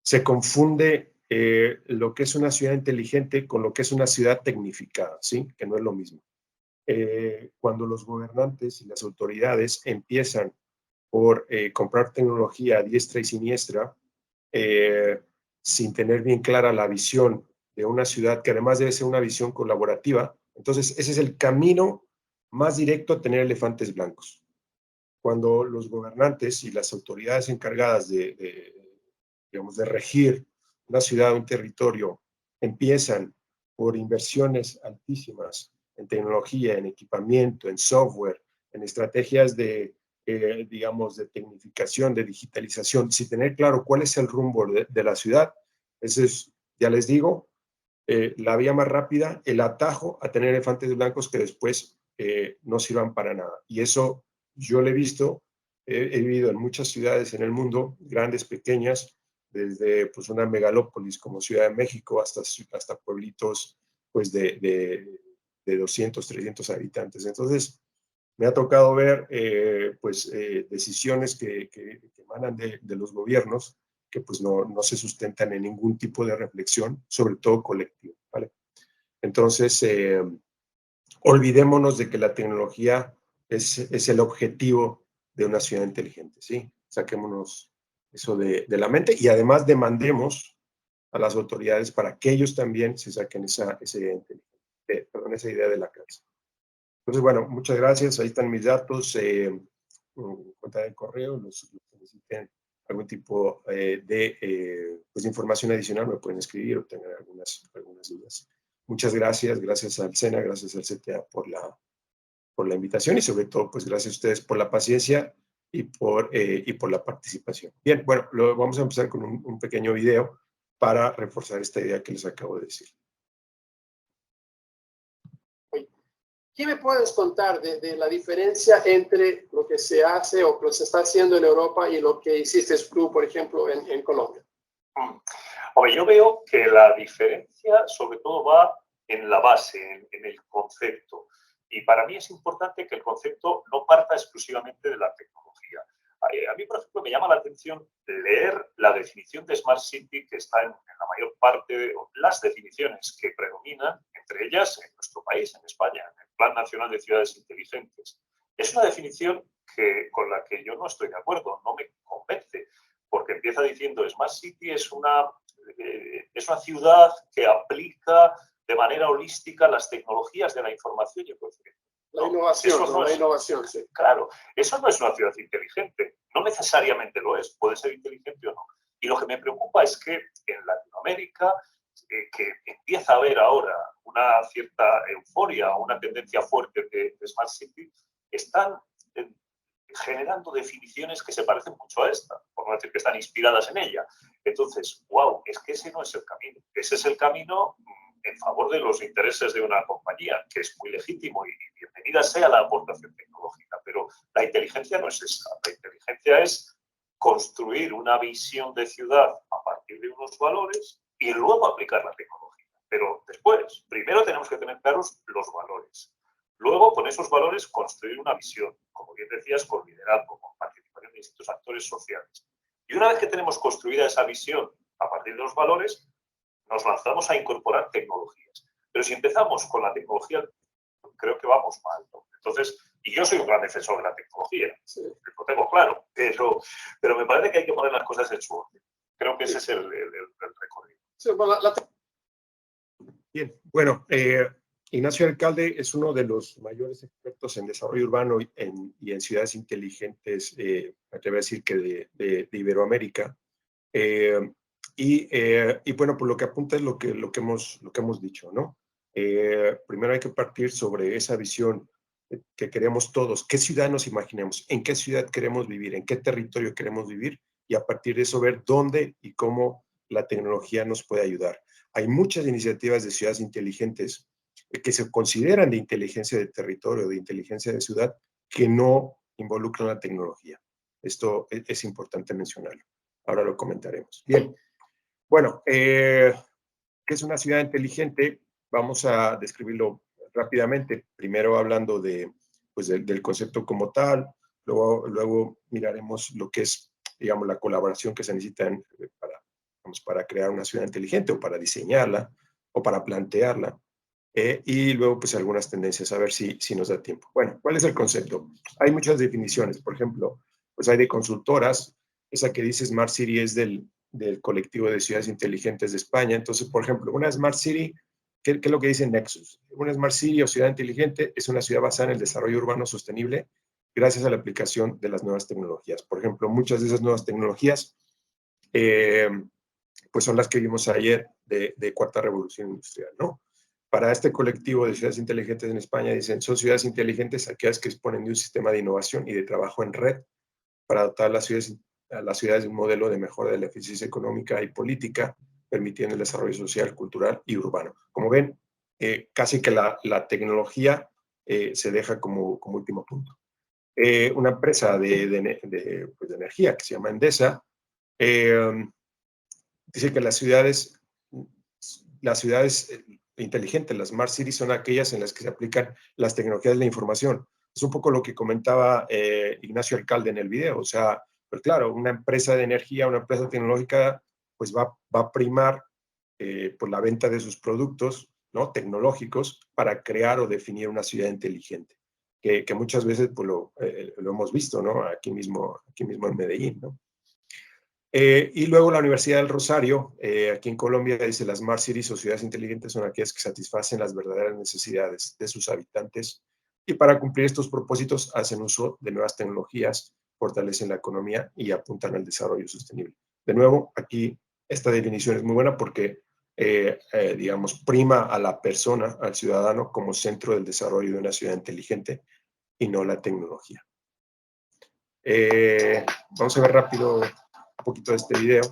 se confunde lo que es una ciudad inteligente con lo que es una ciudad tecnificada, ¿sí? Que no es lo mismo. Cuando los gobernantes y las autoridades empiezan por comprar tecnología a diestra y siniestra, sin tener bien clara la visión de una ciudad, que además debe ser una visión colaborativa. Entonces, ese es el camino más directo a tener elefantes blancos. Cuando los gobernantes y las autoridades encargadas digamos, de regir una ciudad, un territorio, empiezan por inversiones altísimas en tecnología, en equipamiento, en software, en estrategias digamos, de tecnificación, de digitalización, sin tener claro cuál es el rumbo de la ciudad. Ese es, ya les digo, la vía más rápida, el atajo a tener elefantes blancos que después no sirvan para nada. Y eso yo lo he visto, he vivido en muchas ciudades en el mundo, grandes, pequeñas, desde pues, una megalópolis como Ciudad de México hasta pueblitos pues, de 200, 300 habitantes. Entonces, me ha tocado ver decisiones que emanan de los gobiernos que pues no se sustentan en ningún tipo de reflexión, sobre todo colectiva, ¿vale? Entonces, olvidémonos de que la tecnología es el objetivo de una ciudad inteligente, ¿sí? Saquémonos eso de la mente y además demandemos a las autoridades para que ellos también se saquen esa idea de la cabeza. Entonces, bueno, muchas gracias. Ahí están mis datos, cuenta de correo, los que necesiten algún tipo pues, información adicional me pueden escribir o tengan algunas dudas. Muchas gracias, gracias al SENA, gracias al CTA por la invitación y sobre todo, pues gracias a ustedes por la paciencia y por la participación. Bien, bueno, vamos a empezar con un pequeño video para reforzar esta idea que les acabo de decir. ¿Qué me puedes contar de la diferencia entre lo que se hace o lo que se está haciendo en Europa y lo que hiciste tú, por ejemplo, en Colombia? Hombre, yo veo que la diferencia sobre todo va en la base, en el concepto. Y para mí es importante que el concepto no parta exclusivamente de la tecnología. A mí, por ejemplo, me llama la atención leer la definición de Smart City que está en la mayor parte de las definiciones que predominan, entre ellas en nuestro país, en España, en el Plan Nacional de Ciudades Inteligentes. Es una definición con la que yo no estoy de acuerdo, no me convence, porque empieza diciendo Smart City es una ciudad que aplica de manera holística las tecnologías de la información y el conocimiento. La innovación, la innovación, sí. Claro, eso no es una ciudad inteligente, no necesariamente lo es, puede ser inteligente o no. Y lo que me preocupa es que en Latinoamérica, que empieza a haber ahora una cierta euforia, una tendencia fuerte de Smart City, están generando definiciones que se parecen mucho a esta, por no decir que están inspiradas en ella. Entonces, wow, es que ese no es el camino. Ese es el camino en favor de los intereses de una compañía, que es muy legítimo y bienvenida sea la aportación tecnológica, pero la inteligencia no es esa. La inteligencia es construir una visión de ciudad a partir de unos valores y luego aplicar la tecnología. Pero después, primero tenemos que tener claros los valores. Luego, con esos valores, construir una visión, como bien decías, con liderazgo, con participación de distintos actores sociales. Y una vez que tenemos construida esa visión a partir de los valores, nos lanzamos a incorporar tecnologías. Pero si empezamos con la tecnología, creo que vamos mal, ¿no? Entonces, y yo soy un gran defensor de la tecnología, sí, lo tengo claro, pero me parece que hay que poner las cosas en su orden. Creo que ese es el recorrido. Sí, bueno, Bien, bueno, Ignacio Alcalde es uno de los mayores expertos en desarrollo urbano y en ciudades inteligentes, me atrevo a decir que de Iberoamérica. Y bueno, por lo que apunta es lo que hemos dicho, ¿no? Primero hay que partir sobre esa visión que queremos todos. ¿Qué ciudad nos imaginemos? ¿En qué ciudad queremos vivir? ¿En qué territorio queremos vivir? Y a partir de eso ver dónde y cómo la tecnología nos puede ayudar. Hay muchas iniciativas de ciudades inteligentes que se consideran de inteligencia de territorio, de inteligencia de ciudad, que no involucran la tecnología. Esto es importante mencionarlo. Ahora lo comentaremos. Bien. Bueno, ¿qué es una ciudad inteligente? Vamos a describirlo rápidamente. Primero hablando pues del concepto como tal, luego miraremos lo que es, digamos, la colaboración que se necesita vamos, para crear una ciudad inteligente o para diseñarla o para plantearla. Y luego, pues, algunas tendencias, a ver si nos da tiempo. Bueno, ¿cuál es el concepto? Hay muchas definiciones. Por ejemplo, pues hay de consultoras. Esa que dice Smart City es del colectivo de ciudades inteligentes de España. Entonces, por ejemplo, una Smart City, ¿qué es lo que dice Nexus? Una Smart City o ciudad inteligente es una ciudad basada en el desarrollo urbano sostenible gracias a la aplicación de las nuevas tecnologías. Por ejemplo, muchas de esas nuevas tecnologías pues son las que vimos ayer de cuarta revolución industrial, ¿no? Para este colectivo de ciudades inteligentes en España dicen, son ciudades inteligentes aquellas que disponen de un sistema de innovación y de trabajo en red para adaptar a las ciudades de un modelo de mejora de la eficiencia económica y política, permitiendo el desarrollo social, cultural y urbano. Como ven, casi que la tecnología se deja como último punto. Una empresa pues de energía que se llama Endesa dice que las ciudades inteligentes, las Smart Cities, son aquellas en las que se aplican las tecnologías de la información. Es un poco lo que comentaba Ignacio Alcalde en el video. O sea, pues claro, una empresa de energía, una empresa tecnológica, pues va a primar por la venta de sus productos, ¿no?, tecnológicos para crear o definir una ciudad inteligente, que muchas veces pues, lo hemos visto, ¿no?, aquí mismo en Medellín, ¿no? Y luego la Universidad del Rosario, aquí en Colombia, dice las Smart Cities o ciudades inteligentes son aquellas que satisfacen las verdaderas necesidades de sus habitantes y para cumplir estos propósitos hacen uso de nuevas tecnologías, fortalecen la economía y apuntan al desarrollo sostenible. De nuevo, aquí esta definición es muy buena porque, digamos, prima a la persona, al ciudadano, como centro del desarrollo de una ciudad inteligente y no la tecnología. Vamos a ver rápido un poquito de este video.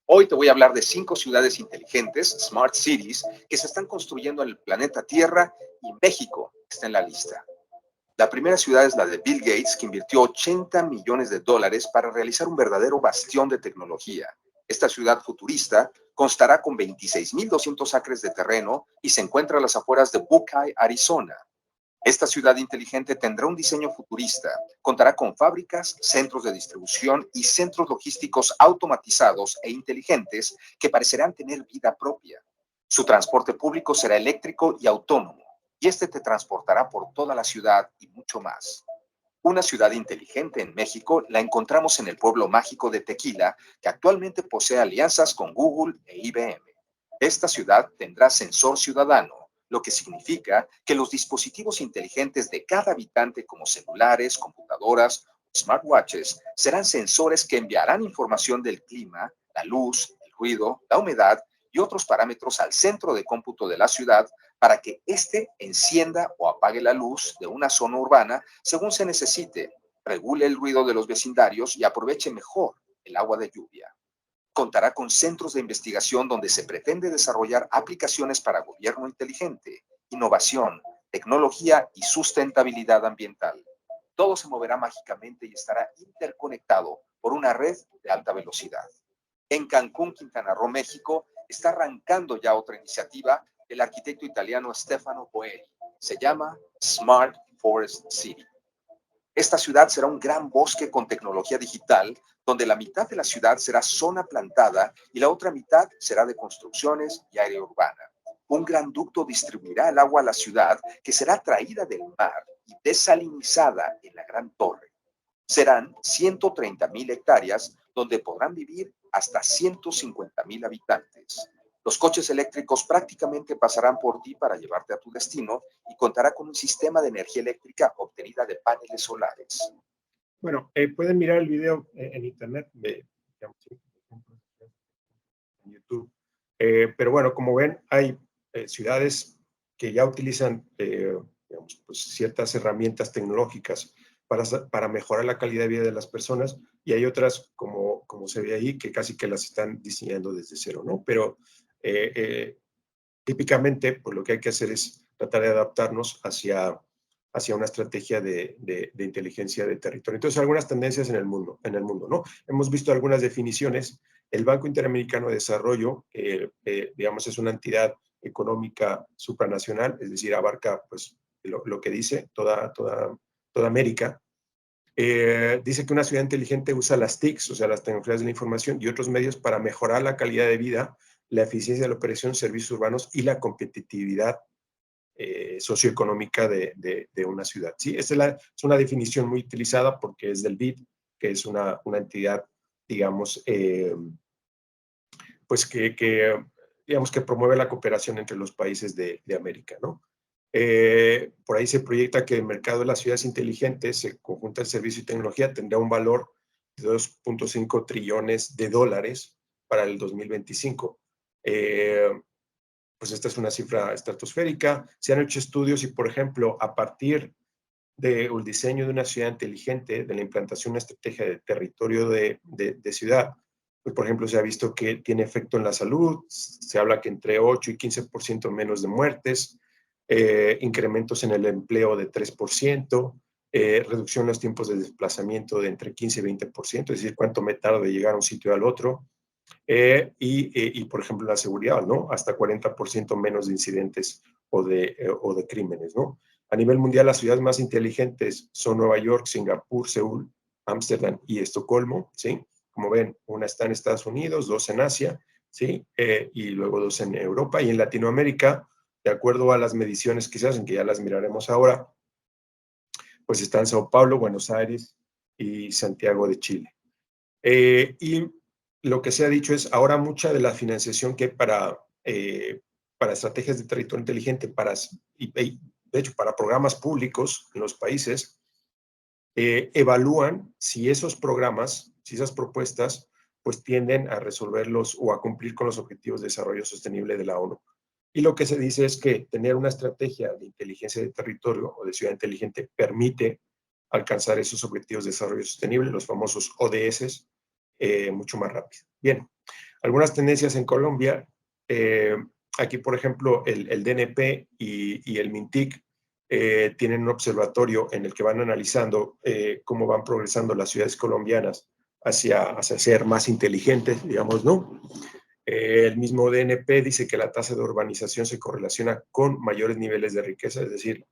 Hoy te voy a hablar de 5 ciudades inteligentes, Smart Cities, que se están construyendo en el planeta Tierra y México está en la lista. La primera ciudad es la de Bill Gates, que invirtió $80 millones para realizar un verdadero bastión de tecnología. Esta ciudad futurista constará con 26.200 acres de terreno y se encuentra a las afueras de Buckeye, Arizona. Esta ciudad inteligente tendrá un diseño futurista, contará con fábricas, centros de distribución y centros logísticos automatizados e inteligentes que parecerán tener vida propia. Su transporte público será eléctrico y autónomo, y este te transportará por toda la ciudad y mucho más. Una ciudad inteligente en México la encontramos en el pueblo mágico de Tequila, que actualmente posee alianzas con Google e IBM. Esta ciudad tendrá sensor ciudadano, lo que significa que los dispositivos inteligentes de cada habitante como celulares, computadoras o smartwatches serán sensores que enviarán información del clima, la luz, el ruido, la humedad y otros parámetros al centro de cómputo de la ciudad para que éste encienda o apague la luz de una zona urbana según se necesite, regule el ruido de los vecindarios y aproveche mejor el agua de lluvia. Contará con centros de investigación donde se pretende desarrollar aplicaciones para gobierno inteligente, innovación, tecnología y sustentabilidad ambiental. Todo se moverá mágicamente y estará interconectado por una red de alta velocidad. En Cancún, Quintana Roo, México, está arrancando ya otra iniciativa del arquitecto italiano Stefano Boeri. Se llama Smart Forest City. Esta ciudad será un gran bosque con tecnología digital, donde la mitad de la ciudad será zona plantada y la otra mitad será de construcciones y área urbana. Un gran ducto distribuirá el agua a la ciudad, que será traída del mar y desalinizada en la Gran Torre. Serán 130.000 hectáreas, donde podrán vivir hasta 150.000 habitantes. Los coches eléctricos prácticamente pasarán por ti para llevarte a tu destino y contará con un sistema de energía eléctrica obtenida de paneles solares. Bueno, pueden mirar el video en internet, en YouTube. Pero bueno, como ven, hay ciudades que ya utilizan digamos, pues ciertas herramientas tecnológicas para mejorar la calidad de vida de las personas, y hay otras, como se ve ahí, que casi que las están diseñando desde cero, ¿no? Pero típicamente, pues lo que hay que hacer es tratar de adaptarnos hacia una estrategia de inteligencia de territorio. Entonces, algunas tendencias en el mundo, ¿no? Hemos visto algunas definiciones. El Banco Interamericano de Desarrollo, digamos, es una entidad económica supranacional, es decir, abarca, pues, lo que dice toda América. Dice que una ciudad inteligente usa las TICs, o sea, las tecnologías de la información y otros medios para mejorar la calidad de vida, la eficiencia de la operación, servicios urbanos y la competitividad socioeconómica de una ciudad. ¿Sí? Es una definición muy utilizada porque es del BID, que es una entidad, digamos, pues digamos que promueve la cooperación entre los países de América, ¿no? Por ahí se proyecta que el mercado de las ciudades inteligentes, el conjunto de servicio y tecnología, tendrá un valor de 2.5 trillones de dólares para el 2025. Pues esta es una cifra estratosférica. Se han hecho estudios y, por ejemplo, a partir del diseño de una ciudad inteligente, de la implantación de una estrategia de territorio de ciudad, pues, por ejemplo, se ha visto que tiene efecto en la salud, se habla que entre 8 y 15% menos de muertes, incrementos en el empleo de 3%, reducción en los tiempos de desplazamiento de entre 15 y 20%, es decir, cuánto me tardo de llegar a un sitio al otro, y, por ejemplo, la seguridad, ¿no? Hasta 40% menos de incidentes o de crímenes, ¿no? A nivel mundial, las ciudades más inteligentes son Nueva York, Singapur, Seúl, Ámsterdam y Estocolmo, ¿sí? Como ven, una está en Estados Unidos, dos en Asia, ¿sí? Y luego dos en Europa. Y en Latinoamérica, de acuerdo a las mediciones que se hacen, que ya las miraremos ahora, pues están Sao Paulo, Buenos Aires y Santiago de Chile. Y lo que se ha dicho es, ahora mucha de la financiación que hay para estrategias de territorio inteligente, de hecho, para programas públicos en los países, evalúan si esos programas, si esas propuestas, pues tienden a resolverlos o a cumplir con los objetivos de desarrollo sostenible de la ONU. Y lo que se dice es que tener una estrategia de inteligencia de territorio o de ciudad inteligente permite alcanzar esos objetivos de desarrollo sostenible, los famosos ODS, mucho más rápido. Bien, algunas tendencias en Colombia. Aquí, por ejemplo, el DNP y el MINTIC tienen un observatorio en el que van analizando cómo van progresando las ciudades colombianas hacia ser más inteligentes, digamos, ¿no? El mismo DNP dice que la tasa de urbanización se correlaciona con mayores niveles de riqueza, es decir,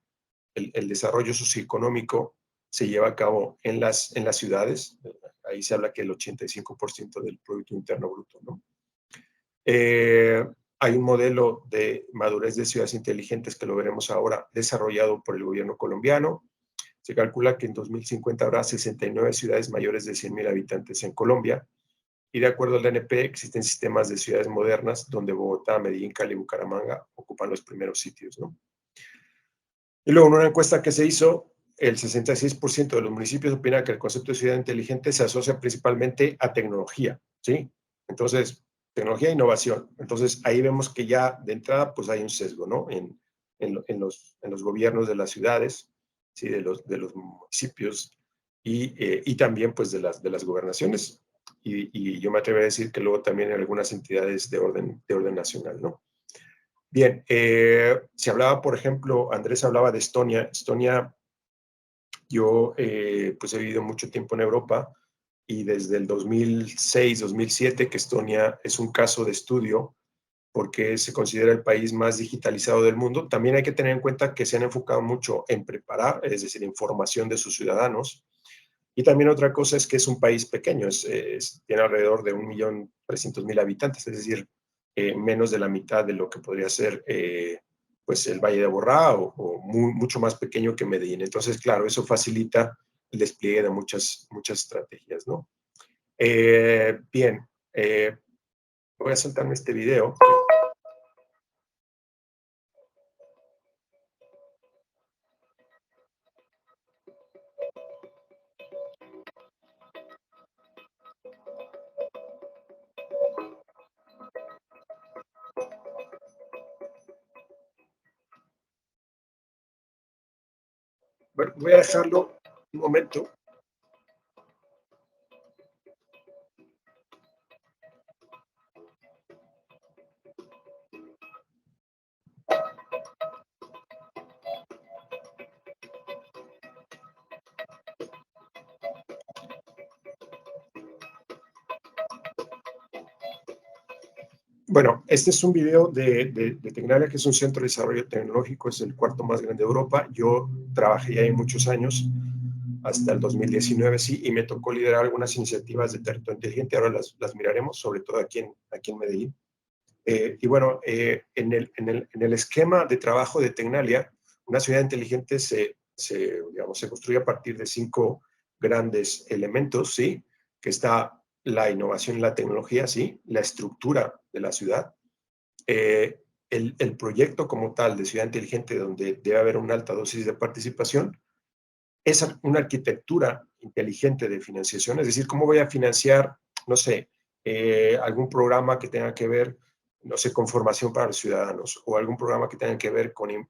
el desarrollo socioeconómico se lleva a cabo en las ciudades. Ahí se habla que el 85% del Producto Interno Bruto, ¿no? Hay un modelo de madurez de ciudades inteligentes que lo veremos ahora, desarrollado por el gobierno colombiano. Se calcula que en 2050 habrá 69 ciudades mayores de 100,000 habitantes en Colombia. Y de acuerdo al DNP, existen sistemas de ciudades modernas donde Bogotá, Medellín, Cali y Bucaramanga ocupan los primeros sitios, ¿no? Y luego, en una encuesta que se hizo, el 66% de los municipios opina que el concepto de ciudad inteligente se asocia principalmente a tecnología, ¿sí? Entonces, tecnología e innovación. Entonces, ahí vemos que ya de entrada, pues hay un sesgo, ¿no? En los gobiernos de las ciudades, ¿sí? De los municipios y también, pues, de las gobernaciones. Y yo me atrevo a decir que luego también en algunas entidades de orden nacional, ¿no? Bien, se hablaba, por ejemplo, Andrés hablaba de Estonia. Estonia, yo pues he vivido mucho tiempo en Europa y desde el 2006, 2007, que Estonia es un caso de estudio porque se considera el país más digitalizado del mundo. También hay que tener en cuenta que se han enfocado mucho en preparar, es decir, en formación de sus ciudadanos. Y también otra cosa es que es un país pequeño, tiene alrededor de 1.300.000 habitantes, es decir, menos de la mitad de lo que podría ser pues el Valle de Aburrá o mucho más pequeño que Medellín. Entonces, claro, eso facilita el despliegue de muchas estrategias, ¿no? Bien, voy a saltarme este video. Bueno, voy a dejarlo un momento. Bueno, este es un video de Tecnalia, que es un centro de desarrollo tecnológico, es el cuarto más grande de Europa. Yo trabajé ahí muchos años hasta el 2019, sí, y me tocó liderar algunas iniciativas de territorio inteligente, ahora las miraremos, sobre todo aquí en Medellín. Y bueno, en el esquema de trabajo de Tecnalia, una ciudad inteligente digamos, se construye a partir de 5 grandes elementos, ¿sí? Que está la innovación y la tecnología, ¿sí? La estructura de la ciudad, el proyecto como tal de ciudad inteligente, donde debe haber una alta dosis de participación, es una arquitectura inteligente de financiación, es decir, cómo voy a financiar, no sé, algún programa que tenga que ver, no sé, con formación para los ciudadanos o algún programa que tenga que ver con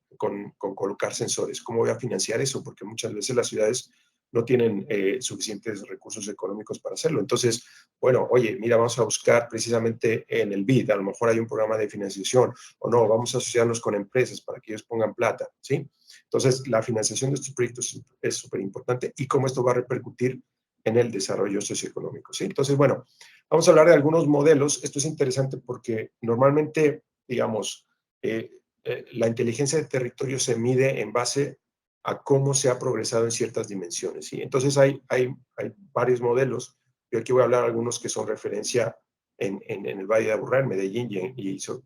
colocar sensores. ¿Cómo voy a financiar eso? Porque muchas veces las ciudades no tienen suficientes recursos económicos para hacerlo. Entonces, bueno, oye, mira, vamos a buscar precisamente en el BID, a lo mejor hay un programa de financiación, o no, vamos a asociarnos con empresas para que ellos pongan plata, ¿sí? Entonces, la financiación de estos proyectos es súper importante y cómo esto va a repercutir en el desarrollo socioeconómico, ¿sí? Entonces, bueno, vamos a hablar de algunos modelos. Esto es interesante porque normalmente, digamos, la inteligencia de territorio se mide en base a cómo se ha progresado en ciertas dimensiones, ¿sí? Entonces, hay varios modelos. Yo aquí voy a hablar de algunos que son referencia en el Valle de Aburrá, en Medellín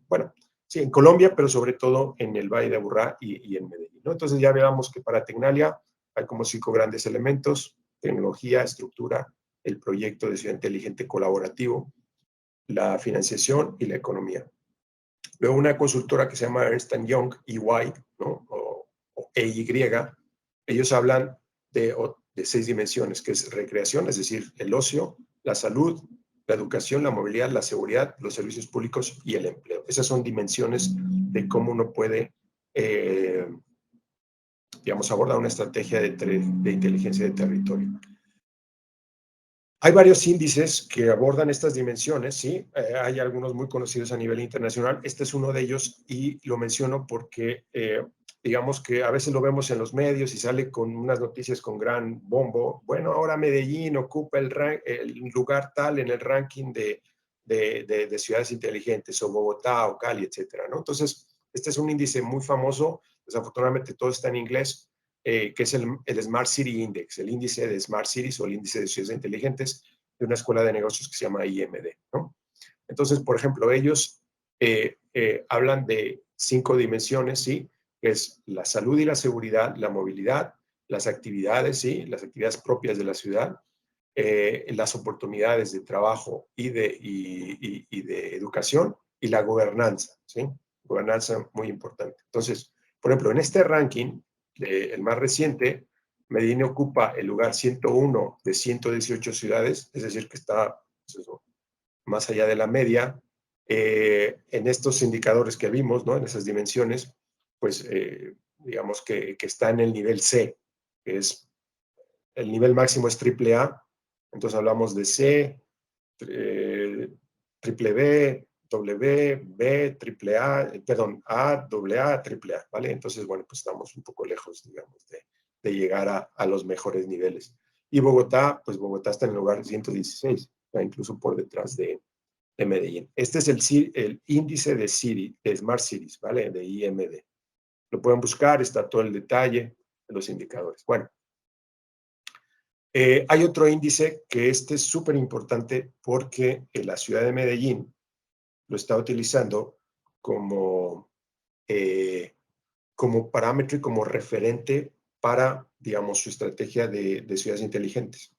bueno, sí, en Colombia, pero sobre todo en el Valle de Aburrá y en Medellín, ¿no? Entonces ya veamos que para Tecnalia hay como 5 grandes elementos: tecnología, estructura, el proyecto de ciudad inteligente colaborativo, la financiación y la economía. Luego una consultora que se llama Ernst & Young, EY, ¿no? o EY, ellos hablan de 6 dimensiones, que es recreación, es decir, el ocio, la salud, la educación, la movilidad, la seguridad, los servicios públicos y el empleo. Esas son dimensiones de cómo uno puede, digamos, abordar una estrategia de inteligencia de territorio. Hay varios índices que abordan estas dimensiones, ¿sí? Hay algunos muy conocidos a nivel internacional. Este es uno de ellos y lo menciono porque, digamos que a veces lo vemos en los medios y sale con unas noticias con gran bombo. Bueno, ahora Medellín ocupa el lugar tal en el ranking de ciudades inteligentes, o Bogotá, o Cali, etcétera, ¿no? Entonces, este es un índice muy famoso. Desafortunadamente todo está en inglés. Que es el Smart City Index, el índice de Smart Cities o el índice de ciudades inteligentes de una escuela de negocios que se llama IMD, ¿no? Entonces, por ejemplo, ellos hablan de 5 dimensiones, ¿sí? Que es la salud y la seguridad, la movilidad, las actividades, ¿sí? Las actividades propias de la ciudad, las oportunidades de trabajo y de educación, y la gobernanza, ¿sí? Gobernanza muy importante. Entonces, por ejemplo, en este ranking, el más reciente, Medellín ocupa el lugar 101 de 118 ciudades, es decir, que está pues eso, más allá de la media. En estos indicadores que vimos, ¿no? En esas dimensiones, pues digamos que está en el nivel C, que es el nivel máximo es AAA, entonces hablamos de C, triple B, W, B, triple A, perdón, A, AA, triple A, ¿vale? Entonces, bueno, pues estamos un poco lejos, digamos, de llegar a los mejores niveles. Y Bogotá, pues Bogotá está en el lugar 116, incluso por detrás de Medellín. Este es el índice de Smart Cities, ¿vale? De IMD. Lo pueden buscar, está todo el detalle de los indicadores. Bueno, hay otro índice que este es súper importante porque la ciudad de Medellín lo está utilizando como parámetro y como referente para, digamos, su estrategia de ciudades inteligentes.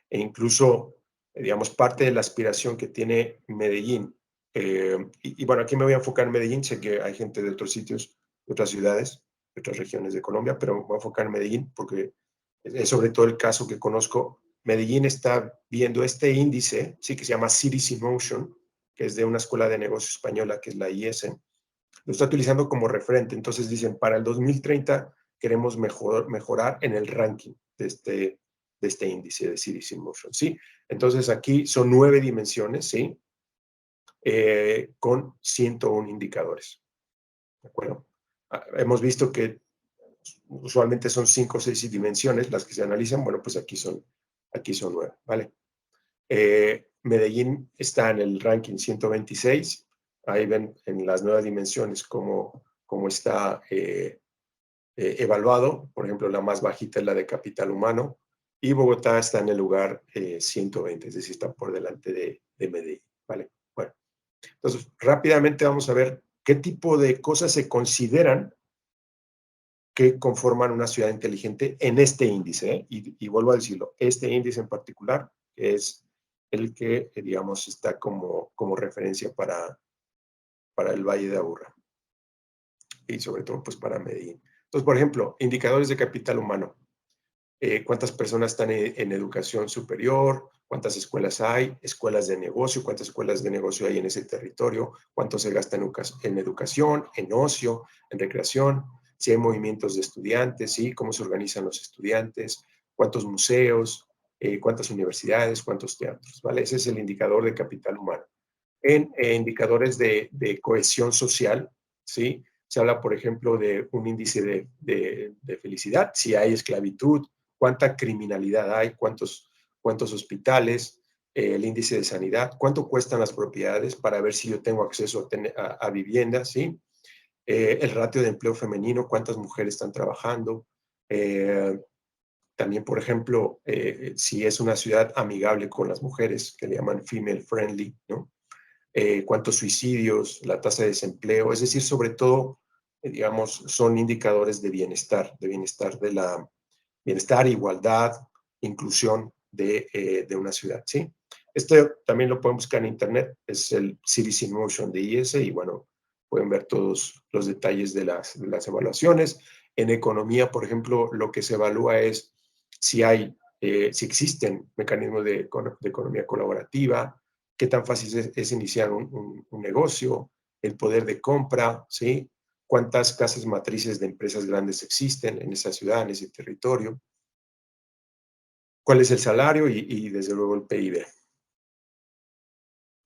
E incluso, digamos, parte de la aspiración que tiene Medellín, y bueno, aquí me voy a enfocar en Medellín, sé que hay gente de otros sitios, de otras ciudades, de otras regiones de Colombia, pero me voy a enfocar en Medellín porque es sobre todo el caso que conozco. Medellín está viendo este índice, sí, que se llama Cities in Motion, que es de una escuela de negocios española, que es la IS, lo está utilizando como referente. Entonces dicen, para el 2030 queremos mejorar en el ranking de este índice de Cities in Motion, ¿sí? Entonces aquí son 9 dimensiones, ¿sí? Con 101 indicadores, ¿de acuerdo? Hemos visto que usualmente son 5 o 6 dimensiones las que se analizan. Bueno, pues aquí son 9, ¿vale? Medellín está en el ranking 126. Ahí ven en las 9 dimensiones cómo está evaluado. Por ejemplo, la más bajita es la de capital humano, y Bogotá está en el lugar 120, es decir, está por delante de Medellín, ¿vale? Bueno, entonces rápidamente vamos a ver qué tipo de cosas se consideran que conforman una ciudad inteligente en este índice, ¿eh? Y vuelvo a decirlo, este índice en particular es el que, digamos, está como referencia para el Valle de Aburrá y sobre todo, pues, para Medellín. Entonces, por ejemplo, indicadores de capital humano. Cuántas personas están en educación superior, cuántas escuelas hay, escuelas de negocio, cuántas escuelas de negocio hay en ese territorio, cuánto se gasta en educación, en ocio, en recreación, si hay movimientos de estudiantes, ¿sí? Cómo se organizan los estudiantes, cuántos museos, cuántas universidades, cuántos teatros, ¿vale? Ese es el indicador de capital humano. En indicadores de cohesión social, ¿sí? Se habla, por ejemplo, de un índice de felicidad, si hay esclavitud, cuánta criminalidad hay, cuántos hospitales, el índice de sanidad, cuánto cuestan las propiedades para ver si yo tengo acceso a vivienda, ¿sí? El ratio de empleo femenino, cuántas mujeres están trabajando. También, por ejemplo, si es una ciudad amigable con las mujeres, que le llaman female friendly, ¿no? Cuántos suicidios, la tasa de desempleo, es decir, sobre todo, digamos, son indicadores de bienestar, bienestar, igualdad, inclusión de una ciudad, ¿sí? Este también lo pueden buscar en internet, es el Cities in Motion de IS y bueno, pueden ver todos los detalles de las evaluaciones. En economía, por ejemplo, lo que se evalúa es si si existen mecanismos de economía colaborativa, qué tan fácil es iniciar un negocio, el poder de compra, ¿sí? Cuántas casas matrices de empresas grandes existen en esa ciudad, en ese territorio, cuál es el salario y desde luego el PIB.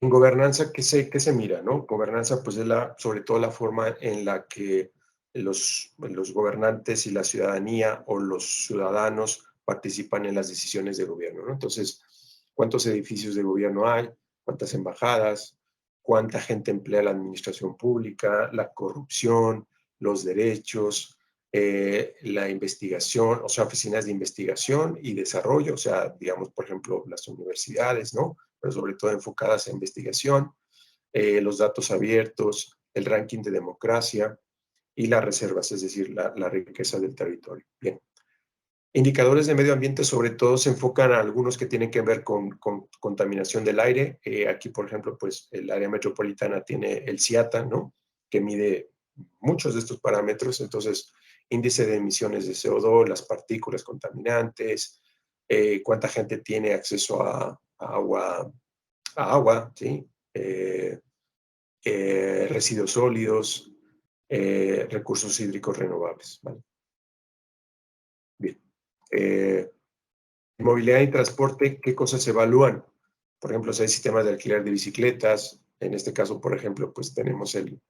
En gobernanza, ¿qué se mira, no? Gobernanza, pues es sobre todo la forma en la que los gobernantes y la ciudadanía o los ciudadanos participan en las decisiones de gobierno, ¿no? Entonces, ¿cuántos edificios de gobierno hay? ¿Cuántas embajadas? ¿Cuánta gente emplea la administración pública? La corrupción, los derechos, la investigación, o sea, oficinas de investigación y desarrollo, o sea, digamos, por ejemplo, las universidades, ¿no? Pero sobre todo enfocadas a investigación, los datos abiertos, el ranking de democracia y las reservas, es decir, la riqueza del territorio. Bien. Indicadores de medio ambiente sobre todo se enfocan a algunos que tienen que ver con contaminación del aire. Aquí, por ejemplo, pues el área metropolitana tiene el CIATA, ¿no? Que mide muchos de estos parámetros. Entonces, índice de emisiones de CO2, las partículas contaminantes, cuánta gente tiene acceso a agua, ¿sí? Residuos sólidos, recursos hídricos renovables, ¿vale? Bien. Movilidad y transporte, ¿qué cosas se evalúan? Por ejemplo, si hay sistemas de alquiler de bicicletas, en este caso, por ejemplo, pues tenemos el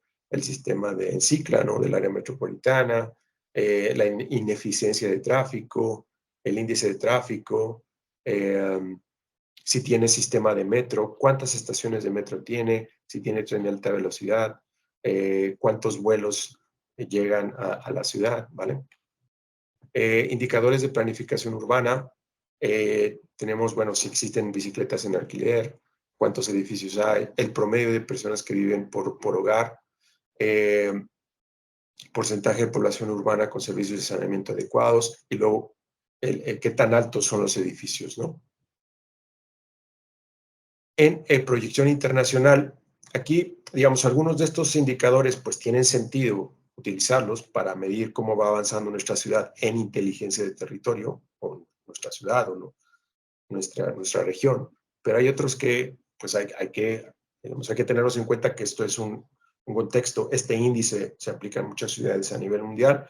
sistema de Encicla, ¿no? Del área metropolitana, la ineficiencia de tráfico, el índice de tráfico, si tiene sistema de metro, cuántas estaciones de metro tiene, si tiene tren de alta velocidad, cuántos vuelos llegan a la ciudad, ¿vale? Indicadores de planificación urbana, tenemos, bueno, si existen bicicletas en alquiler, cuántos edificios hay, el promedio de personas que viven por hogar, porcentaje de población urbana con servicios de saneamiento adecuados y luego qué tan altos son los edificios, ¿no? En proyección internacional, aquí, digamos, algunos de estos indicadores pues tienen sentido utilizarlos para medir cómo va avanzando nuestra ciudad en inteligencia de territorio, o nuestra ciudad, o no, nuestra región. Pero hay otros que pues hay que tenerlos en cuenta que esto es un contexto. Este índice se aplica en muchas ciudades a nivel mundial.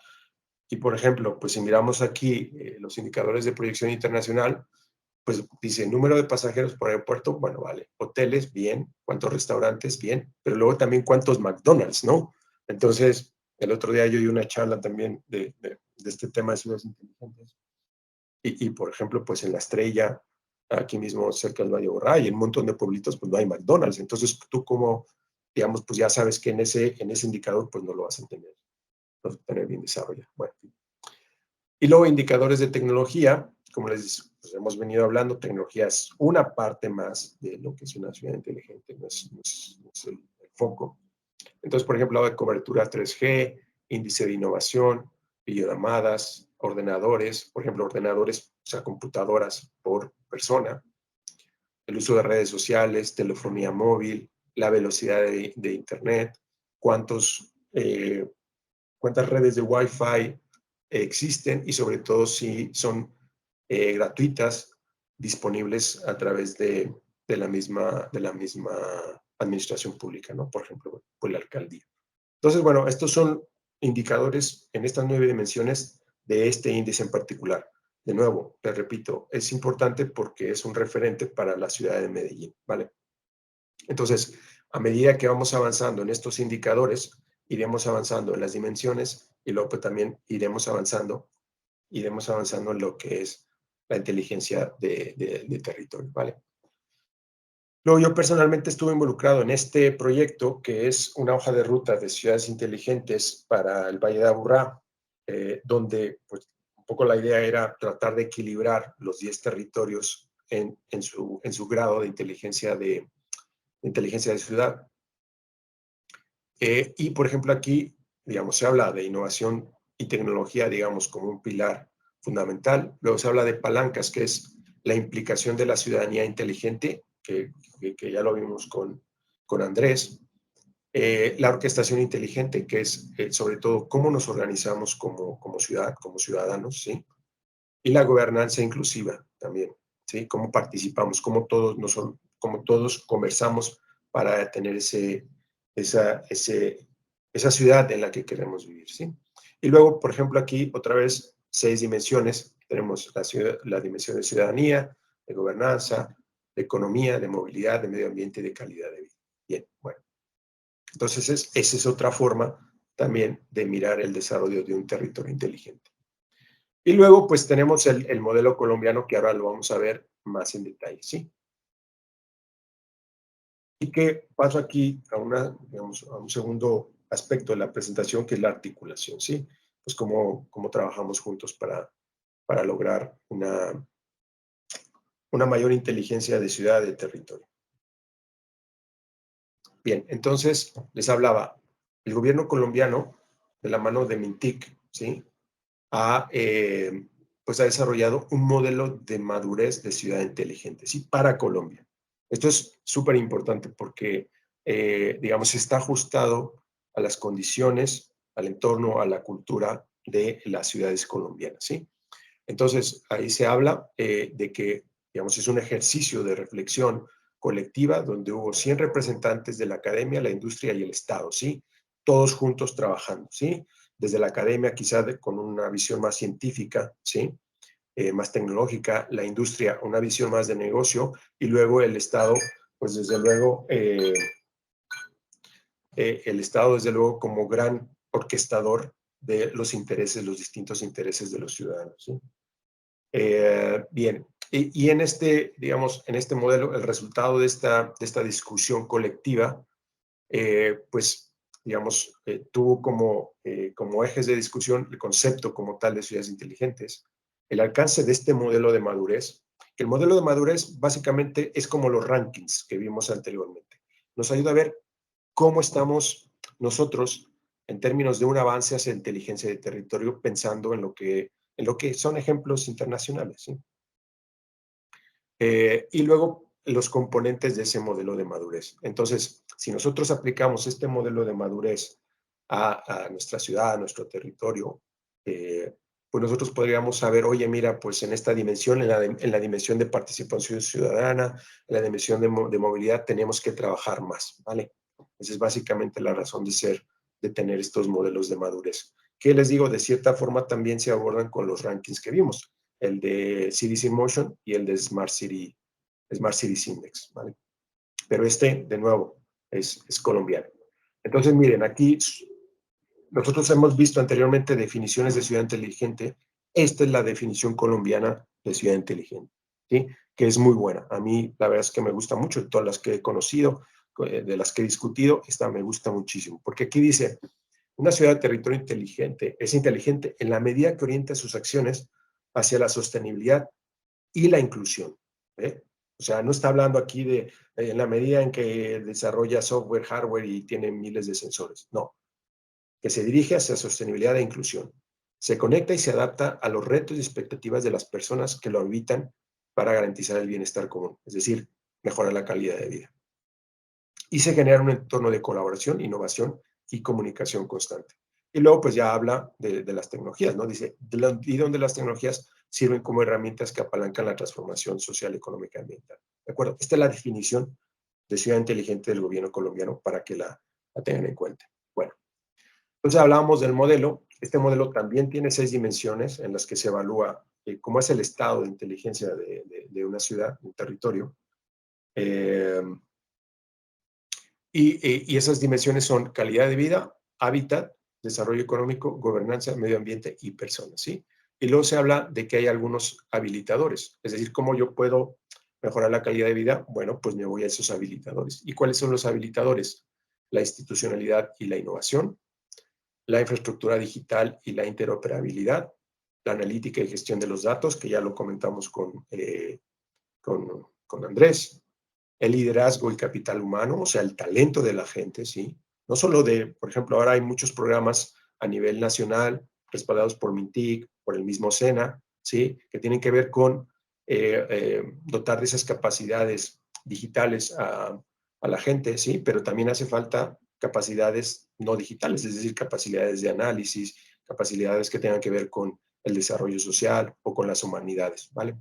Y, por ejemplo, pues si miramos aquí los indicadores de proyección internacional, pues dice número de pasajeros por aeropuerto, bueno, vale, hoteles, bien, cuántos restaurantes, bien, pero luego también cuántos McDonald's, ¿no? Entonces, el otro día yo di una charla también de este tema de ciudades inteligentes y, por ejemplo, pues en La Estrella, aquí mismo cerca del Valle de Aburrá, y en un montón de pueblitos, pues no hay McDonald's, entonces tú como, digamos, pues ya sabes que en ese indicador, pues no lo vas a tener bien desarrollado. Bueno, y luego indicadores de tecnología, como les pues, hemos venido hablando, tecnología es una parte más de lo que es una ciudad inteligente, no es el foco. Entonces, por ejemplo, habla de cobertura 3G, índice de innovación, videollamadas, ordenadores, por ejemplo, ordenadores, o sea, computadoras por persona, el uso de redes sociales, telefonía móvil, la velocidad de Internet, cuántas redes de Wi-Fi existen y sobre todo si son gratuitas, disponibles a través de la misma administración pública, ¿no? Por ejemplo, por la alcaldía. Entonces, bueno, estos son indicadores en estas 9 dimensiones de este índice en particular. De nuevo, les repito, es importante porque es un referente para la ciudad de Medellín, ¿vale? Entonces, a medida que vamos avanzando en estos indicadores, iremos avanzando en las dimensiones y luego pues, también iremos avanzando en lo que es la inteligencia de territorio, ¿vale? Luego, yo personalmente estuve involucrado en este proyecto, que es una hoja de ruta de ciudades inteligentes para el Valle de Aburrá, donde pues, un poco la idea era tratar de equilibrar los 10 territorios en su grado de inteligencia de ciudad. Y, por ejemplo, aquí, digamos, se habla de innovación y tecnología, digamos, como un pilar fundamental. Luego se habla de palancas, que es la implicación de la ciudadanía inteligente, que ya lo vimos con Andrés. La orquestación inteligente, que es sobre todo cómo nos organizamos como ciudad, como ciudadanos, ¿sí? Y la gobernanza inclusiva también, ¿sí? Cómo participamos, cómo todos conversamos para tener esa ciudad en la que queremos vivir, ¿sí? Y luego, por ejemplo, aquí otra vez 6 dimensiones. Tenemos la dimensión de ciudadanía, de gobernanza, de economía, de movilidad, de medio ambiente y de calidad de vida. Bien, bueno. Entonces, esa es otra forma también de mirar el desarrollo de un territorio inteligente. Y luego, pues tenemos el modelo colombiano, que ahora lo vamos a ver más en detalle, ¿sí? Y que paso aquí a un segundo aspecto de la presentación, que es la articulación, ¿sí? Pues cómo trabajamos juntos para lograr una mayor inteligencia de ciudad y de territorio. Bien, entonces les hablaba, el gobierno colombiano, de la mano de Mintic, ¿sí? ha desarrollado un modelo de madurez de ciudad inteligente, ¿sí? Para Colombia. Esto es súper importante porque, digamos, está ajustado a las condiciones, al entorno, a la cultura de las ciudades colombianas, ¿sí? Entonces, ahí se habla de que, digamos, es un ejercicio de reflexión colectiva donde hubo 100 representantes de la academia, la industria y el Estado, ¿sí? Todos juntos trabajando, ¿sí? Desde la academia quizá con una visión más científica, ¿sí? Más tecnológica, la industria una visión más de negocio y luego el Estado, pues desde luego, como gran orquestador de los intereses, los distintos intereses de los ciudadanos, ¿sí? Bien, y en digamos, en este modelo, el resultado de esta discusión colectiva, pues, digamos, tuvo como ejes de discusión el concepto como tal de ciudades inteligentes, el alcance de este modelo de madurez, que el modelo de madurez básicamente es como los rankings que vimos anteriormente. Nos ayuda a ver cómo estamos nosotros en términos de un avance hacia inteligencia de territorio, pensando en lo que son ejemplos internacionales, ¿sí? Y luego los componentes de ese modelo de madurez. Entonces, si nosotros aplicamos este modelo de madurez a nuestra ciudad, a nuestro territorio, pues nosotros podríamos saber, oye, mira, pues en esta dimensión, en la dimensión de participación ciudadana, en la dimensión de movilidad, tenemos que trabajar más, ¿vale? Esa es básicamente la razón de ser, de tener estos modelos de madurez. Que les digo, de cierta forma también se abordan con los rankings que vimos, el de Cities in Motion y el de Smart Cities Index, ¿vale? Pero de nuevo, es colombiano. Entonces, miren, aquí nosotros hemos visto anteriormente definiciones de ciudad inteligente. Esta es la definición colombiana de ciudad inteligente, ¿sí? Que es muy buena. A mí, la verdad es que me gusta mucho. De todas las que he conocido, de las que he discutido, esta me gusta muchísimo. Porque aquí dice, una ciudad de territorio inteligente es inteligente en la medida que orienta sus acciones hacia la sostenibilidad y la inclusión. O sea, no está hablando aquí de en la medida en que desarrolla software, hardware y tiene miles de sensores. No, que se dirige hacia sostenibilidad e inclusión. Se conecta y se adapta a los retos y expectativas de las personas que lo habitan para garantizar el bienestar común, es decir, mejorar la calidad de vida. Y se genera un entorno de colaboración, innovación y comunicación constante. Y luego pues ya habla de las tecnologías, ¿no? Dice, y donde las tecnologías sirven como herramientas que apalancan la transformación social, económica y ambiental. ¿De acuerdo? Esta es la definición de ciudad inteligente del gobierno colombiano para que la tengan en cuenta. Bueno, entonces hablábamos del modelo. Este modelo también tiene 6 dimensiones en las que se evalúa cómo es el estado de inteligencia de una ciudad, un territorio. Y esas dimensiones son calidad de vida, hábitat, desarrollo económico, gobernanza, medio ambiente y personas, ¿sí? Y luego se habla de que hay algunos habilitadores, es decir, ¿cómo yo puedo mejorar la calidad de vida? Bueno, pues me voy a esos habilitadores. ¿Y cuáles son los habilitadores? La institucionalidad y la innovación, la infraestructura digital y la interoperabilidad, la analítica y gestión de los datos, que ya lo comentamos con Andrés, el liderazgo y capital humano, o sea, el talento de la gente, ¿sí? No solo por ejemplo, ahora hay muchos programas a nivel nacional, respaldados por MINTIC, por el mismo SENA, ¿sí? Que tienen que ver con dotar de esas capacidades digitales a la gente, ¿sí? Pero también hace falta capacidades no digitales, es decir, capacidades de análisis, capacidades que tengan que ver con el desarrollo social o con las humanidades, ¿vale?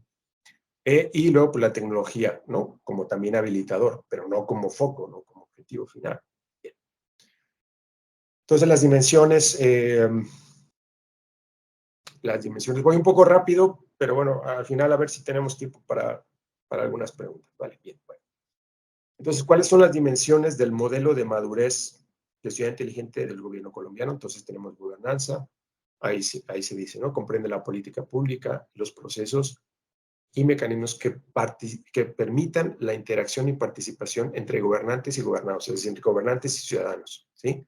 Y luego pues, la tecnología, ¿no? Como también habilitador, pero no como foco, no como objetivo final. Bien. Entonces las dimensiones, voy un poco rápido, pero bueno, al final a ver si tenemos tiempo para algunas preguntas. Vale, bien, bueno. Entonces, ¿cuáles son las dimensiones del modelo de madurez de ciudad inteligente del gobierno colombiano? Entonces tenemos gobernanza, ahí se dice, ¿no? Comprende la política pública, los procesos y mecanismos que permitan la interacción y participación entre gobernantes y gobernados, es decir, entre gobernantes y ciudadanos, ¿sí?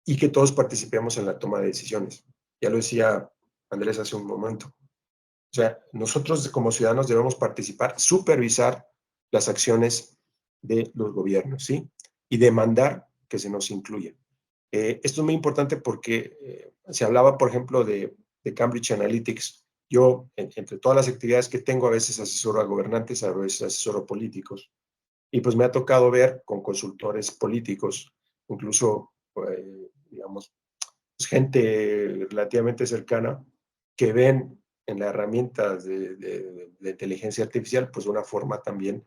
Y que todos participemos en la toma de decisiones. Ya lo decía Andrés hace un momento. O sea, nosotros como ciudadanos debemos participar, supervisar las acciones de los gobiernos, ¿sí? Y demandar que se nos incluya. Esto es muy importante porque se hablaba, por ejemplo, de Cambridge Analytics. Yo, entre todas las actividades que tengo, a veces asesoro a gobernantes, a veces asesoro a políticos. Y pues me ha tocado ver con consultores políticos, incluso, digamos, pues, gente relativamente cercana, que ven en las herramientas de inteligencia artificial, pues una forma también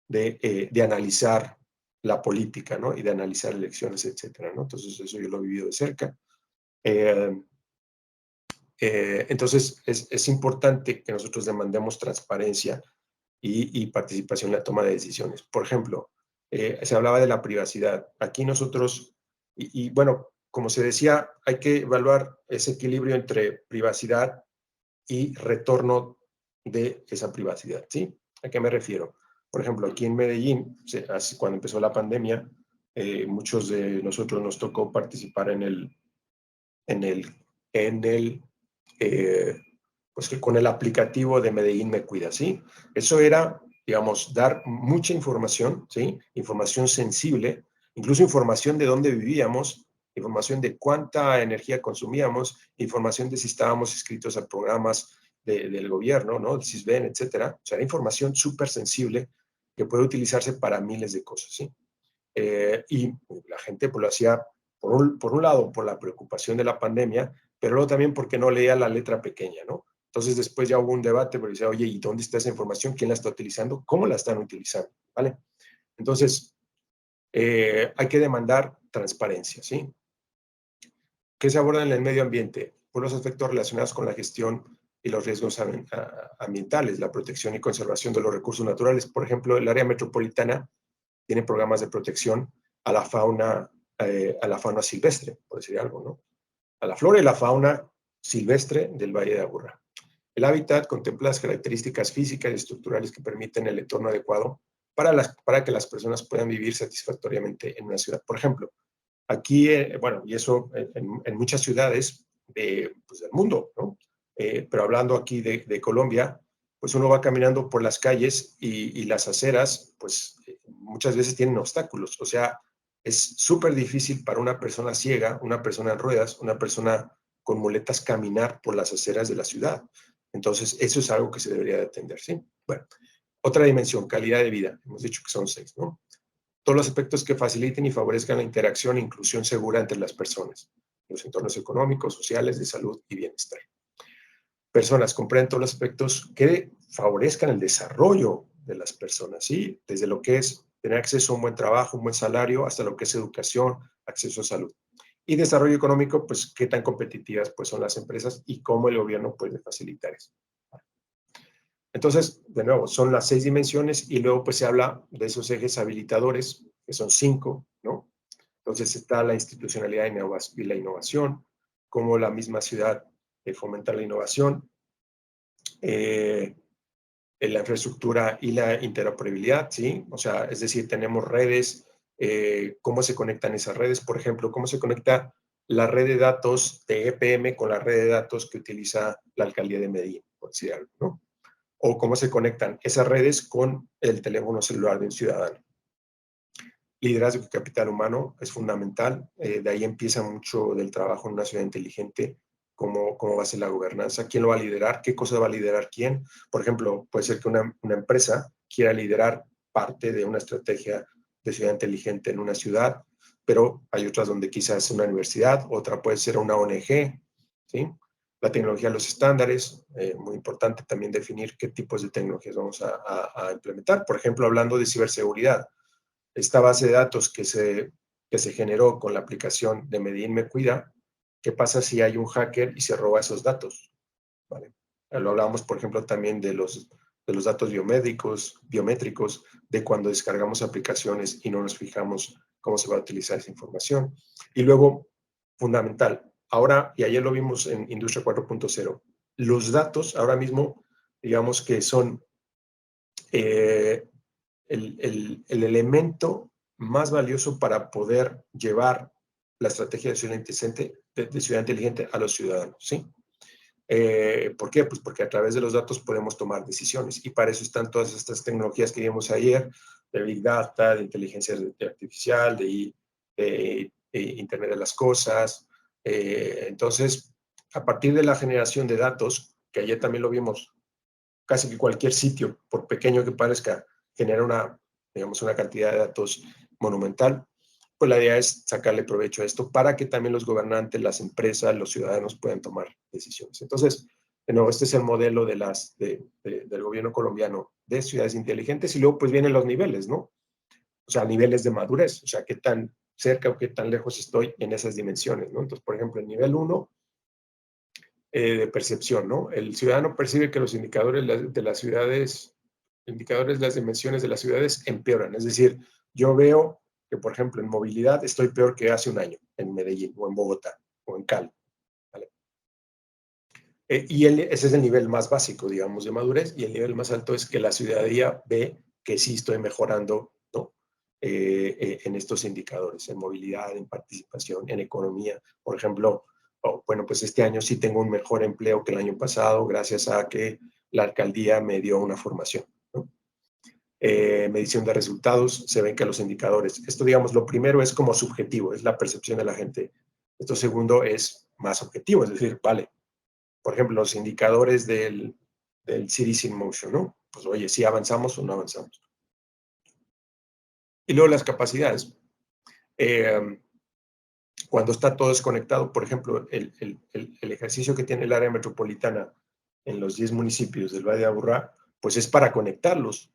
de analizar la política, ¿no? Y de analizar elecciones, etcétera, ¿no? Entonces, eso yo lo he vivido de cerca. Entonces, es importante que nosotros demandemos transparencia y participación en la toma de decisiones. Por ejemplo, se hablaba de la privacidad. Aquí nosotros, bueno, como se decía, hay que evaluar ese equilibrio entre privacidad y retorno de esa privacidad, ¿sí? ¿A qué me refiero? Por ejemplo, aquí en Medellín, cuando empezó la pandemia, muchos de nosotros nos tocó participar pues que con el aplicativo de Medellín Me Cuida, ¿sí? Eso era, digamos, dar mucha información, ¿sí? Información sensible, incluso información de dónde vivíamos, información de cuánta energía consumíamos, información de si estábamos inscritos a programas del gobierno, ¿no? El CISBEN, etcétera. O sea, era información súper sensible que puede utilizarse para miles de cosas, ¿sí? Y la gente pues lo hacía, por un lado, por la preocupación de la pandemia, pero luego también porque no leía la letra pequeña, ¿no? Entonces después ya hubo un debate porque decía, oye, ¿y dónde está esa información? ¿Quién la está utilizando? ¿Cómo la están utilizando? ¿Vale? Entonces, hay que demandar transparencia, ¿sí? ¿Qué se aborda en el medio ambiente? Por los aspectos relacionados con la gestión y los riesgos ambientales, la protección y conservación de los recursos naturales. Por ejemplo, el área metropolitana tiene programas de protección a la fauna silvestre, por decir algo, ¿no? A la flora y la fauna silvestre del Valle de Aburrá. El hábitat contempla las características físicas y estructurales que permiten el entorno adecuado para que las personas puedan vivir satisfactoriamente en una ciudad. Por ejemplo, aquí, bueno, y eso en muchas ciudades pues del mundo, ¿no? Pero hablando aquí de Colombia, pues uno va caminando por las calles y las aceras, pues muchas veces tienen obstáculos. O sea, es súper difícil para una persona ciega, una persona en ruedas, una persona con muletas caminar por las aceras de la ciudad. Entonces, eso es algo que se debería de atender, ¿sí? Bueno, otra dimensión, calidad de vida. Hemos dicho que son 6, ¿no? Todos los aspectos que faciliten y favorezcan la interacción e inclusión segura entre las personas, los entornos económicos, sociales, de salud y bienestar. Personas, comprenden todos los aspectos que favorezcan el desarrollo de las personas, ¿sí? Desde lo que es tener acceso a un buen trabajo, un buen salario, hasta lo que es educación, acceso a salud. Y desarrollo económico, pues, qué tan competitivas pues, son las empresas y cómo el gobierno puede facilitar eso. Entonces, de nuevo, son las 6 dimensiones y luego pues se habla de esos ejes habilitadores, que son 5, ¿no? Entonces está la institucionalidad y la innovación, cómo la misma ciudad fomenta la innovación, la infraestructura y la interoperabilidad, ¿sí? O sea, es decir, tenemos redes, cómo se conectan esas redes, por ejemplo, cómo se conecta la red de datos de EPM con la red de datos que utiliza la alcaldía de Medellín, por decir algo, ¿no? O cómo se conectan esas redes con el teléfono celular de un ciudadano. Liderazgo y capital humano es fundamental. De ahí empieza mucho del trabajo en una ciudad inteligente, cómo va a ser la gobernanza, quién lo va a liderar, qué cosa va a liderar quién. Por ejemplo, puede ser que una empresa quiera liderar parte de una estrategia de ciudad inteligente en una ciudad, pero hay otras donde quizás es una universidad, otra puede ser una ONG, ¿sí? La tecnología, los estándares, muy importante también definir qué tipos de tecnologías vamos a implementar. Por ejemplo, hablando de ciberseguridad, esta base de datos que se generó con la aplicación de Medellín Me Cuida, ¿qué pasa si hay un hacker y se roba esos datos? ¿Vale? Lo hablábamos, por ejemplo, también de los datos biométricos, de cuando descargamos aplicaciones y no nos fijamos cómo se va a utilizar esa información. Y luego, fundamental, ahora, y ayer lo vimos en Industria 4.0, los datos ahora mismo, digamos que son el elemento más valioso para poder llevar la estrategia de ciudad inteligente a los ciudadanos, ¿sí? ¿Por qué? Pues porque a través de los datos podemos tomar decisiones y para eso están todas estas tecnologías que vimos ayer, de Big Data, de inteligencia artificial, de Internet de las Cosas. Entonces, a partir de la generación de datos, que ayer también lo vimos, casi que cualquier sitio, por pequeño que parezca, genera una cantidad de datos monumental, pues la idea es sacarle provecho a esto para que también los gobernantes, las empresas, los ciudadanos puedan tomar decisiones. Entonces, de nuevo, este es el modelo del gobierno colombiano de ciudades inteligentes y luego pues vienen los niveles, ¿no? O sea, niveles de madurez, o sea, qué tan cerca o qué tan lejos estoy en esas dimensiones, ¿no? Entonces, por ejemplo, el nivel 1 de percepción, ¿no? El ciudadano percibe que los indicadores de las ciudades, las dimensiones de las ciudades empeoran. Es decir, yo veo que, por ejemplo, en movilidad estoy peor que hace un año en Medellín o en Bogotá o en Cali. ¿Vale? Ese es el nivel más básico, digamos, de madurez, y el nivel más alto es que la ciudadanía ve que sí estoy mejorando, ¿no? En estos indicadores, en movilidad, en participación, en economía. Por ejemplo, bueno, pues este año sí tengo un mejor empleo que el año pasado gracias a que la alcaldía me dio una formación, ¿no? Medición de resultados, se ven que los indicadores, esto digamos, lo primero es como subjetivo, es la percepción de la gente. Esto segundo es más objetivo, es decir, vale, por ejemplo, los indicadores del Cities in Motion, ¿no? Pues oye, si avanzamos o no avanzamos. Y luego las capacidades. Cuando está todo desconectado, por ejemplo, el ejercicio que tiene el área metropolitana en los 10 municipios del Valle de Aburrá, pues es para conectarlos,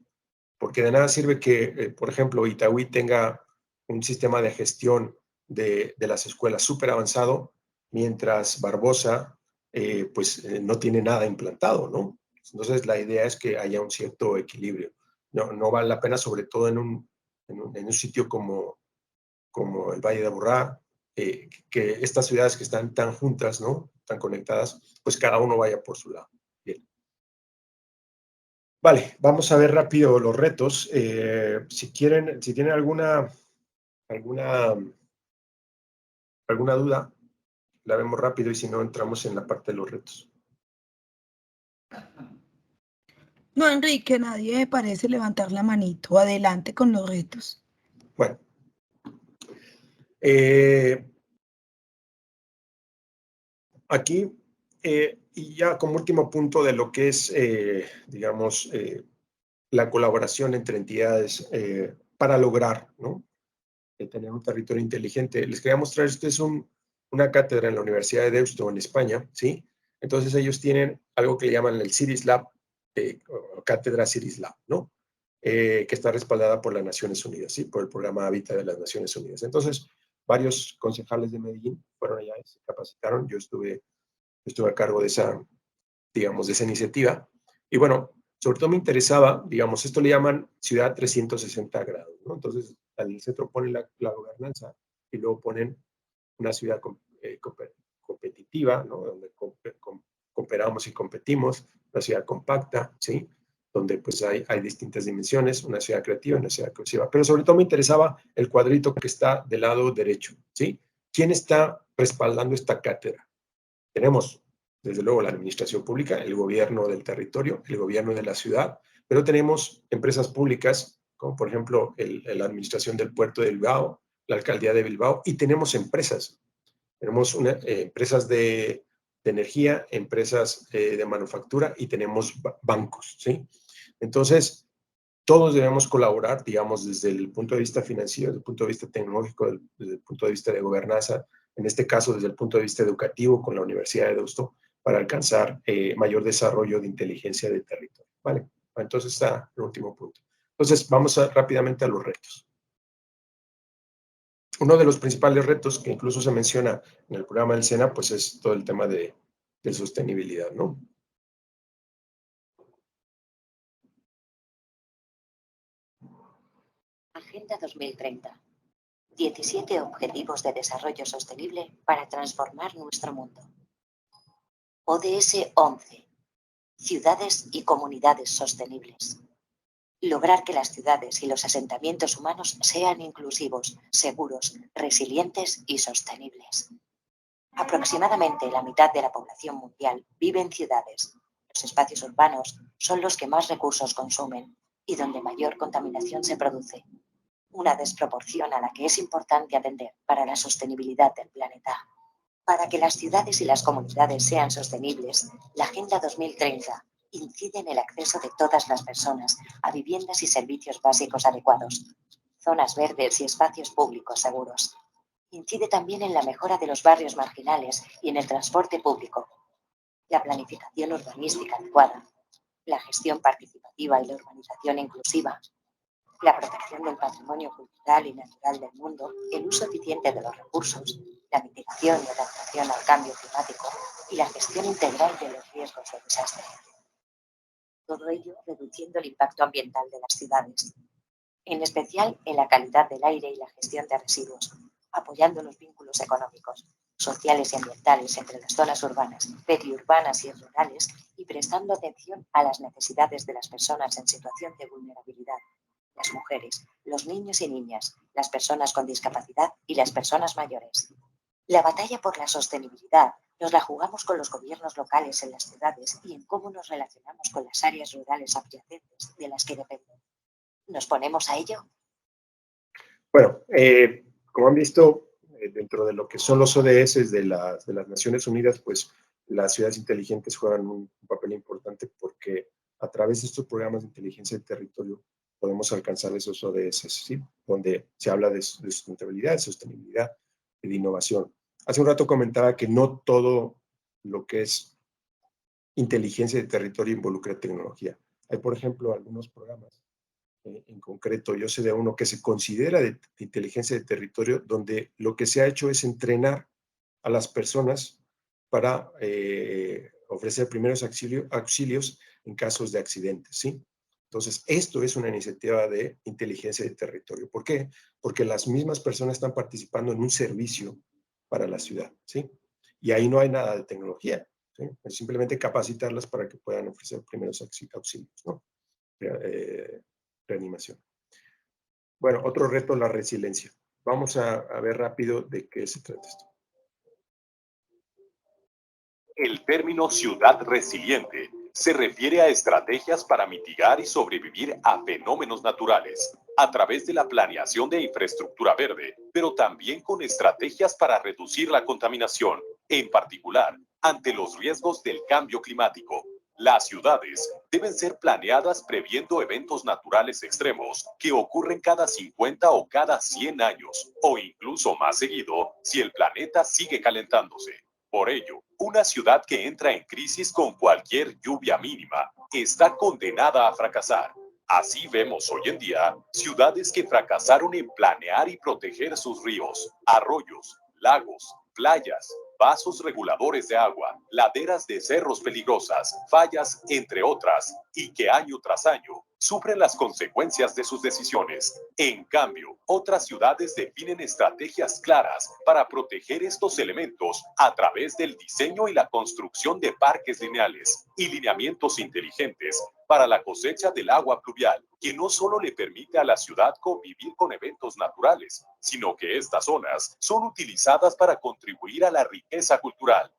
porque de nada sirve que, por ejemplo, Itagüí tenga un sistema de gestión de las escuelas súper avanzado, mientras Barbosa, no tiene nada implantado, ¿no? Entonces, la idea es que haya un cierto equilibrio. No vale la pena, sobre todo en un sitio como el Valle de Aburrá, que estas ciudades que están tan juntas, ¿no? Tan conectadas, pues cada uno vaya por su lado. Bien. Vale, vamos a ver rápido los retos. Si tienen alguna duda, la vemos rápido y si no, entramos en la parte de los retos. No, Enrique, nadie parece levantar la manito. Adelante con los retos. Bueno, aquí, y ya como último punto de lo que es, digamos, la colaboración entre entidades para lograr, ¿no? Tener un territorio inteligente. Les quería mostrar, esto es una cátedra en la Universidad de Deusto, en España, ¿sí? Entonces ellos tienen algo que le llaman el Cities Lab, o cátedra Cities Lab, ¿no? Que está respaldada por las Naciones Unidas, ¿sí? Por el programa Habita de las Naciones Unidas. Entonces, varios concejales de Medellín fueron allá y se capacitaron. Yo estuve a cargo de esa, digamos, de esa iniciativa. Y bueno, sobre todo me interesaba, digamos, esto le llaman ciudad 360 grados, ¿no? Entonces, al centro ponen la gobernanza y luego ponen una ciudad competitiva, ¿no? Donde cooperamos y competimos, una ciudad compacta, ¿sí? Donde pues hay distintas dimensiones, una ciudad creativa, una ciudad inclusiva. Pero sobre todo me interesaba el cuadrito que está del lado derecho, ¿sí? ¿Quién está respaldando esta cátedra? Tenemos, desde luego, la administración pública, el gobierno del territorio, el gobierno de la ciudad, pero tenemos empresas públicas, como por ejemplo la administración del puerto de Bilbao, la alcaldía de Bilbao, y tenemos empresas. Tenemos empresas de energía, empresas de manufactura y tenemos bancos, ¿sí? Entonces, todos debemos colaborar, digamos, desde el punto de vista financiero, desde el punto de vista tecnológico, desde el punto de vista de gobernanza, en este caso desde el punto de vista educativo con la Universidad de Deusto, para alcanzar mayor desarrollo de inteligencia de territorio. ¿Vale? Entonces está el último punto. Entonces vamos rápidamente a los retos. Uno de los principales retos que incluso se menciona en el programa del SENA, pues es todo el tema de sostenibilidad, ¿no? Agenda 2030. 17 Objetivos de Desarrollo Sostenible para transformar nuestro mundo. ODS 11. Ciudades y comunidades sostenibles. Lograr que las ciudades y los asentamientos humanos sean inclusivos, seguros, resilientes y sostenibles. Aproximadamente la mitad de la población mundial vive en ciudades. Los espacios urbanos son los que más recursos consumen y donde mayor contaminación se produce. Una desproporción a la que es importante atender para la sostenibilidad del planeta. Para que las ciudades y las comunidades sean sostenibles, la Agenda 2030 incide en el acceso de todas las personas a viviendas y servicios básicos adecuados, zonas verdes y espacios públicos seguros. Incide también en la mejora de los barrios marginales y en el transporte público, la planificación urbanística adecuada, la gestión participativa y la urbanización inclusiva, la protección del patrimonio cultural y natural del mundo, el uso eficiente de los recursos, la mitigación y adaptación al cambio climático y la gestión integral de los riesgos de desastre. Todo ello reduciendo el impacto ambiental de las ciudades, en especial en la calidad del aire y la gestión de residuos, apoyando los vínculos económicos, sociales y ambientales entre las zonas urbanas, periurbanas y rurales y prestando atención a las necesidades de las personas en situación de vulnerabilidad, las mujeres, los niños y niñas, las personas con discapacidad y las personas mayores. La batalla por la sostenibilidad nos la jugamos con los gobiernos locales en las ciudades y en cómo nos relacionamos con las áreas rurales adyacentes de las que dependen. ¿Nos ponemos a ello? Bueno, como han visto, dentro de lo que son los ODS de las Naciones Unidas, pues las ciudades inteligentes juegan un papel importante porque a través de estos programas de inteligencia del territorio podemos alcanzar esos ODS, ¿sí? Donde se habla de sustentabilidad, de sostenibilidad y de innovación. Hace un rato comentaba que no todo lo que es inteligencia de territorio involucra tecnología. Hay, por ejemplo, algunos programas en concreto, yo sé de uno que se considera de inteligencia de territorio, donde lo que se ha hecho es entrenar a las personas para ofrecer primeros auxilios en casos de accidentes, ¿sí? Entonces, esto es una iniciativa de inteligencia de territorio. ¿Por qué? Porque las mismas personas están participando en un servicio para la ciudad, ¿sí? Y ahí no hay nada de tecnología, ¿sí? Es simplemente capacitarlas para que puedan ofrecer primeros auxilios, ¿no? Reanimación. Bueno, otro reto, la resiliencia. Vamos a ver rápido de qué se trata esto. El término ciudad resiliente se refiere a estrategias para mitigar y sobrevivir a fenómenos naturales, a través de la planeación de infraestructura verde, pero también con estrategias para reducir la contaminación, en particular, ante los riesgos del cambio climático. Las ciudades deben ser planeadas previendo eventos naturales extremos que ocurren cada 50 o cada 100 años, o incluso más seguido si el planeta sigue calentándose. Por ello, una ciudad que entra en crisis con cualquier lluvia mínima está condenada a fracasar. Así vemos hoy en día ciudades que fracasaron en planear y proteger sus ríos, arroyos, lagos, playas, vasos reguladores de agua, laderas de cerros peligrosas, fallas, entre otras, y que año tras año sufren las consecuencias de sus decisiones. En cambio, otras ciudades definen estrategias claras para proteger estos elementos a través del diseño y la construcción de parques lineales y lineamientos inteligentes para la cosecha del agua pluvial, que no solo le permite a la ciudad convivir con eventos naturales, sino que estas zonas son utilizadas para contribuir a la riqueza cultural.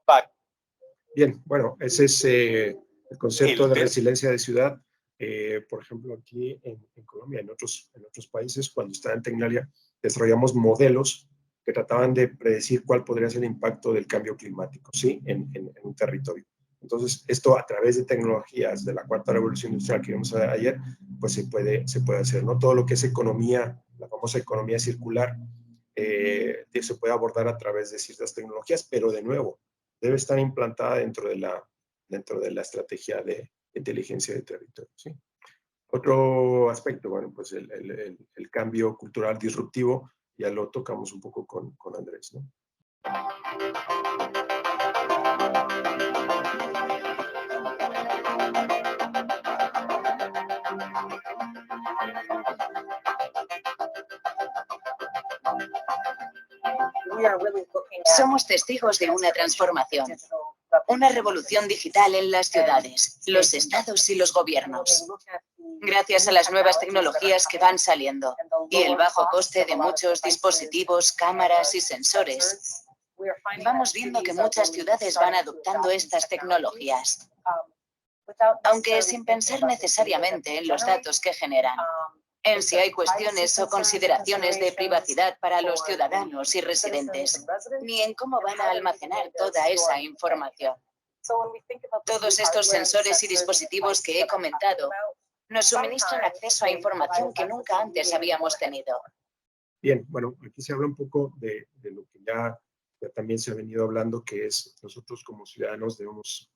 Bien, bueno, ese es el concepto de resiliencia de ciudad. Por ejemplo, aquí en Colombia, en otros países, cuando estaba en Tecnalia, desarrollamos modelos que trataban de predecir cuál podría ser el impacto del cambio climático, ¿sí? en un territorio. Entonces, esto a través de tecnologías de la cuarta revolución industrial que vimos ayer, pues se puede hacer, ¿no? Todo lo que es economía, la famosa economía circular, se puede abordar a través de ciertas tecnologías, pero de nuevo, debe estar implantada dentro de la estrategia de inteligencia de territorio, ¿sí? Otro aspecto, bueno, pues el cambio cultural disruptivo, ya lo tocamos un poco con Andrés, ¿no? Somos testigos de una transformación, una revolución digital en las ciudades, los estados y los gobiernos. Gracias a las nuevas tecnologías que van saliendo y el bajo coste de muchos dispositivos, cámaras y sensores, vamos viendo que muchas ciudades van adoptando estas tecnologías, aunque sin pensar necesariamente en los datos que generan, en si hay cuestiones o consideraciones de privacidad para los ciudadanos y residentes, ni en cómo van a almacenar toda esa información. Todos estos sensores y dispositivos que he comentado nos suministran acceso a información que nunca antes habíamos tenido. Bien, bueno, aquí se habla un poco de lo que ya también se ha venido hablando, que es nosotros como ciudadanos debemos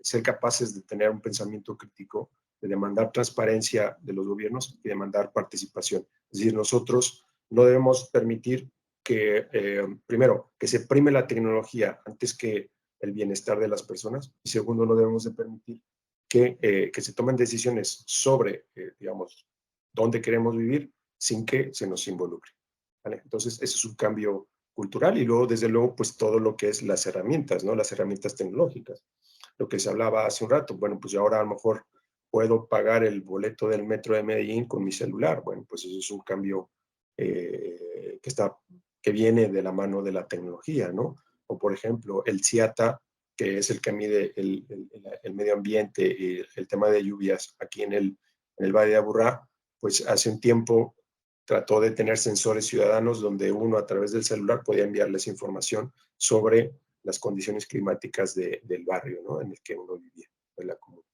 ser capaces de tener un pensamiento crítico, de demandar transparencia de los gobiernos y demandar participación. Es decir, nosotros no debemos permitir que, primero, que se prime la tecnología antes que el bienestar de las personas, y segundo, no debemos de permitir que se tomen decisiones sobre, digamos, dónde queremos vivir sin que se nos involucre, ¿vale? Entonces, ese es un cambio cultural, y luego, desde luego, pues todo lo que es las herramientas, ¿no? Las herramientas tecnológicas. Lo que se hablaba hace un rato, bueno, pues ahora a lo mejor puedo pagar el boleto del metro de Medellín con mi celular. Bueno, pues eso es un cambio que viene de la mano de la tecnología, ¿no? O, por ejemplo, el CIATA, que es el que mide el medio ambiente y el tema de lluvias aquí en el Valle de Aburrá, pues hace un tiempo trató de tener sensores ciudadanos donde uno a través del celular podía enviarles información sobre las condiciones climáticas del barrio, ¿no? En el que uno vivía, de la comunidad.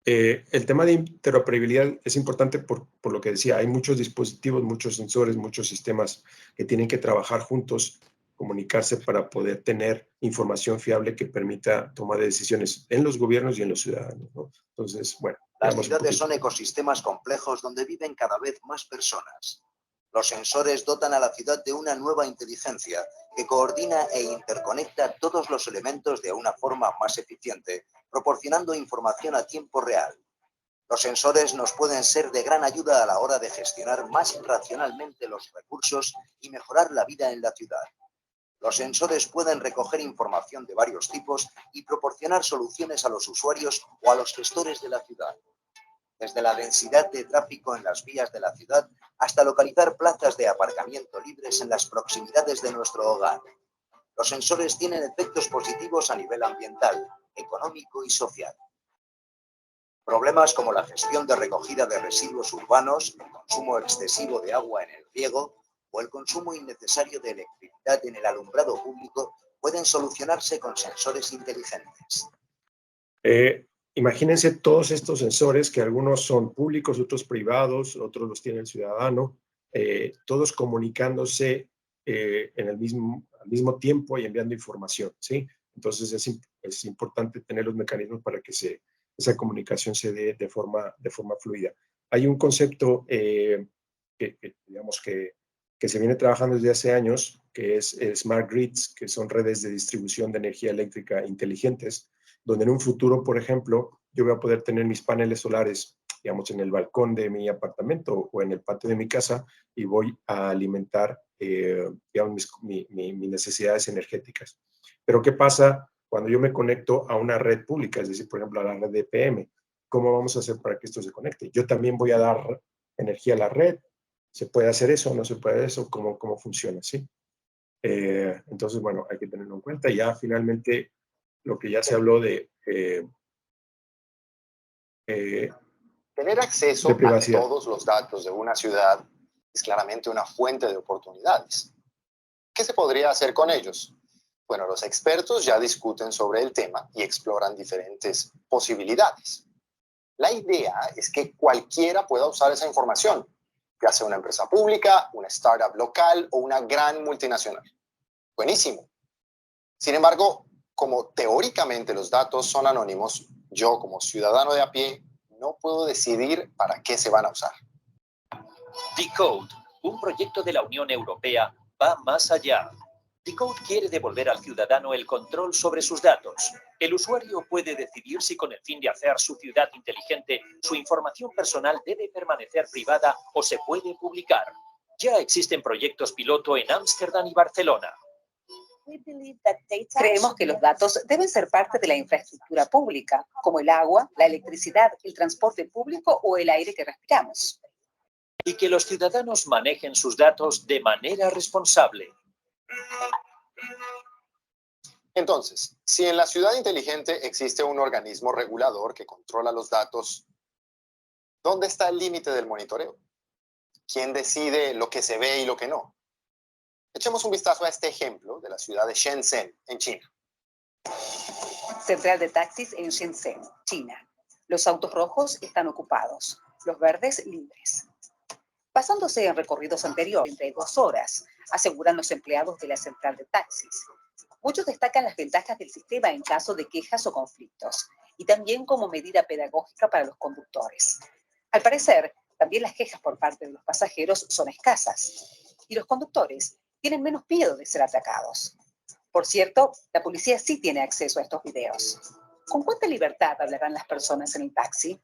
El tema de interoperabilidad es importante por lo que decía, hay muchos dispositivos, muchos sensores, muchos sistemas que tienen que trabajar juntos, comunicarse para poder tener información fiable que permita tomar decisiones en los gobiernos y en los ciudadanos, ¿no? Entonces, bueno. Las ciudades son ecosistemas complejos donde viven cada vez más personas. Los sensores dotan a la ciudad de una nueva inteligencia que coordina e interconecta todos los elementos de una forma más eficiente, proporcionando información a tiempo real. Los sensores nos pueden ser de gran ayuda a la hora de gestionar más racionalmente los recursos y mejorar la vida en la ciudad. Los sensores pueden recoger información de varios tipos y proporcionar soluciones a los usuarios o a los gestores de la ciudad. Desde la densidad de tráfico en las vías de la ciudad hasta localizar plazas de aparcamiento libres en las proximidades de nuestro hogar. Los sensores tienen efectos positivos a nivel ambiental, económico y social. Problemas como la gestión de recogida de residuos urbanos, el consumo excesivo de agua en el riego o el consumo innecesario de electricidad en el alumbrado público pueden solucionarse con sensores inteligentes. Imagínense todos estos sensores, que algunos son públicos, otros privados, otros los tiene el ciudadano, todos comunicándose al mismo tiempo y enviando información, ¿sí? Entonces es importante tener los mecanismos para que esa comunicación se dé de forma fluida. Hay un concepto digamos que se viene trabajando desde hace años, que es Smart Grids, que son redes de distribución de energía eléctrica inteligentes, donde en un futuro, por ejemplo, yo voy a poder tener mis paneles solares, digamos, en el balcón de mi apartamento o en el patio de mi casa y voy a alimentar, digamos, mis necesidades energéticas. Pero ¿qué pasa cuando yo me conecto a una red pública? Es decir, por ejemplo, a la red de EPM. ¿Cómo vamos a hacer para que esto se conecte? Yo también voy a dar energía a la red. ¿Se puede hacer eso? ¿No se puede eso? ¿Cómo funciona? ¿Sí? Entonces, bueno, hay que tenerlo en cuenta. Ya finalmente, lo que ya se habló de tener acceso a todos los datos de una ciudad es claramente una fuente de oportunidades. ¿Qué se podría hacer con ellos? Bueno, los expertos ya discuten sobre el tema y exploran diferentes posibilidades. La idea es que cualquiera pueda usar esa información, ya sea una empresa pública, una startup local o una gran multinacional. Buenísimo. Sin embargo, como teóricamente los datos son anónimos, yo como ciudadano de a pie no puedo decidir para qué se van a usar. Decode, un proyecto de la Unión Europea, va más allá. Decode quiere devolver al ciudadano el control sobre sus datos. El usuario puede decidir si con el fin de hacer su ciudad inteligente, su información personal debe permanecer privada o se puede publicar. Ya existen proyectos piloto en Ámsterdam y Barcelona. Creemos que los datos deben ser parte de la infraestructura pública, como el agua, la electricidad, el transporte público o el aire que respiramos. Y que los ciudadanos manejen sus datos de manera responsable. Entonces, si en la ciudad inteligente existe un organismo regulador que controla los datos, ¿dónde está el límite del monitoreo? ¿Quién decide lo que se ve y lo que no? Echemos un vistazo a este ejemplo de la ciudad de Shenzhen, en China. Central de taxis en Shenzhen, China. Los autos rojos están ocupados, los verdes libres. Basándose en recorridos anteriores, entre 2 horas, aseguran los empleados de la central de taxis. Muchos destacan las ventajas del sistema en caso de quejas o conflictos, y también como medida pedagógica para los conductores. Al parecer, también las quejas por parte de los pasajeros son escasas, y los conductores tienen menos miedo de ser atacados. Por cierto, la policía sí tiene acceso a estos videos. ¿Con cuánta libertad hablarán las personas en el taxi?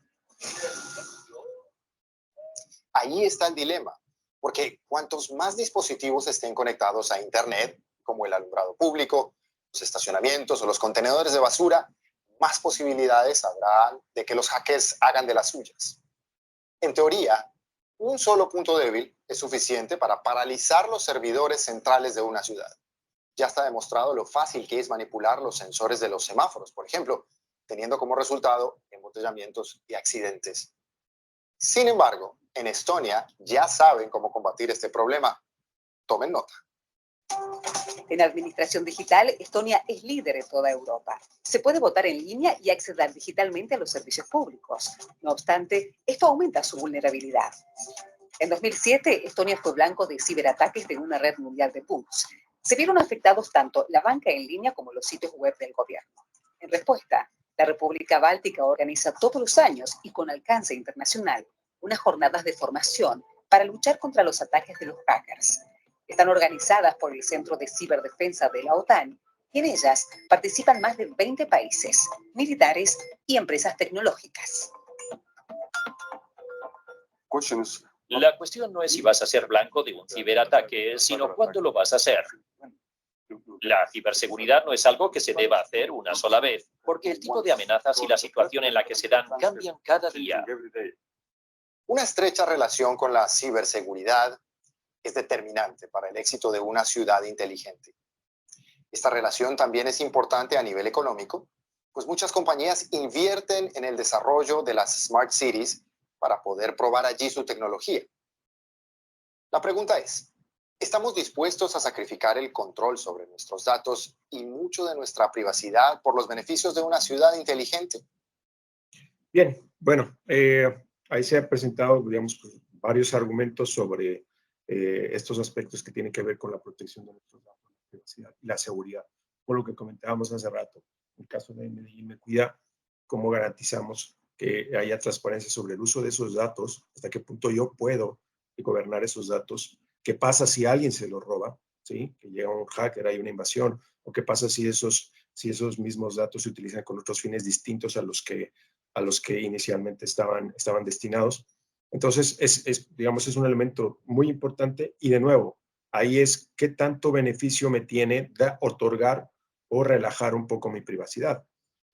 Ahí está el dilema, porque cuantos más dispositivos estén conectados a Internet, como el alumbrado público, los estacionamientos o los contenedores de basura, más posibilidades habrá de que los hackers hagan de las suyas. En teoría, un solo punto débil es suficiente para paralizar los servidores centrales de una ciudad. Ya está demostrado lo fácil que es manipular los sensores de los semáforos, por ejemplo, teniendo como resultado embotellamientos y accidentes. Sin embargo, en Estonia ya saben cómo combatir este problema. Tomen nota. En administración digital, Estonia es líder en toda Europa. Se puede votar en línea y acceder digitalmente a los servicios públicos. No obstante, esto aumenta su vulnerabilidad. En 2007, Estonia fue blanco de ciberataques de una red mundial de bugs. Se vieron afectados tanto la banca en línea como los sitios web del gobierno. En respuesta, la República Báltica organiza todos los años y con alcance internacional unas jornadas de formación para luchar contra los ataques de los hackers. Están organizadas por el Centro de Ciberdefensa de la OTAN y en ellas participan más de 20 países, militares y empresas tecnológicas. La cuestión no es si vas a ser blanco de un ciberataque, sino cuándo lo vas a hacer. La ciberseguridad no es algo que se deba hacer una sola vez, porque el tipo de amenazas y la situación en la que se dan cambian cada día. Una estrecha relación con la ciberseguridad es determinante para el éxito de una ciudad inteligente. Esta relación también es importante a nivel económico, pues muchas compañías invierten en el desarrollo de las Smart Cities para poder probar allí su tecnología. La pregunta es, ¿estamos dispuestos a sacrificar el control sobre nuestros datos y mucho de nuestra privacidad por los beneficios de una ciudad inteligente? Bien, bueno, ahí se han presentado, digamos, pues, varios argumentos sobre estos aspectos que tienen que ver con la protección de nuestros datos, la privacidad y la seguridad. Por lo que comentábamos hace rato, en el caso de Medellín Me Cuida, ¿cómo garantizamos que haya transparencia sobre el uso de esos datos? ¿Hasta qué punto yo puedo gobernar esos datos? ¿Qué pasa si alguien se los roba? ¿Sí? Que llega un hacker, hay una invasión. ¿O qué pasa si esos mismos datos se utilizan con otros fines distintos a los que inicialmente estaban destinados? Entonces, digamos, es un elemento muy importante y de nuevo, ahí es qué tanto beneficio me tiene de otorgar o relajar un poco mi privacidad.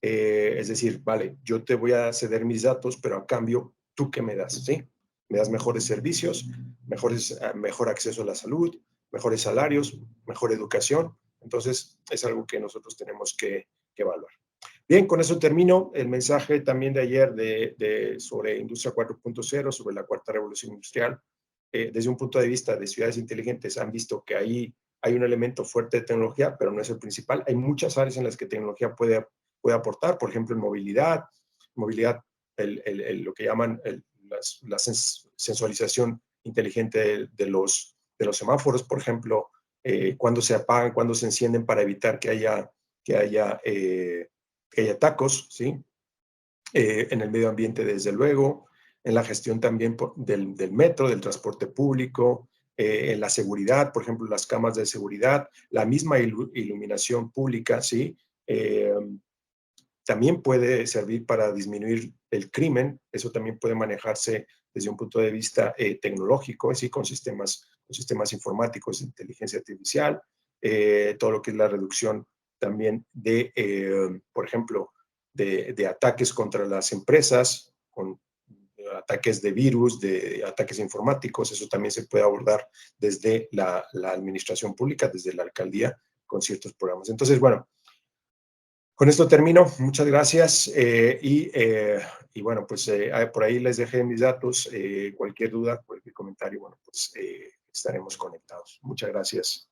Es decir, vale, yo te voy a ceder mis datos, pero a cambio, ¿tú qué me das? ¿Sí? Me das mejores servicios, mejor acceso a la salud, mejores salarios, mejor educación. Entonces, es algo que nosotros tenemos que evaluar. Bien, con eso termino el mensaje también de ayer sobre Industria 4.0, sobre la cuarta revolución industrial. Desde un punto de vista de ciudades inteligentes, han visto que ahí hay un elemento fuerte de tecnología, pero no es el principal. Hay muchas áreas en las que tecnología puede aportar, por ejemplo, en movilidad, lo que llaman la sensualización inteligente de los semáforos, por ejemplo, cuando se apagan, cuando se encienden para evitar que haya tacos, ¿sí? En el medio ambiente, desde luego, en la gestión también del metro, del transporte público, en la seguridad, por ejemplo, las cámaras de seguridad, la misma iluminación pública, ¿sí? También puede servir para disminuir el crimen, eso también puede manejarse desde un punto de vista tecnológico, ¿sí? Con sistemas informáticos de inteligencia artificial, todo lo que es la reducción también por ejemplo, de ataques contra las empresas, con ataques de virus, de ataques informáticos, eso también se puede abordar desde la administración pública, desde la alcaldía, con ciertos programas. Entonces, bueno, con esto termino. Muchas gracias. Y bueno, pues por ahí les dejé mis datos. Cualquier duda, cualquier comentario, bueno, pues estaremos conectados. Muchas gracias.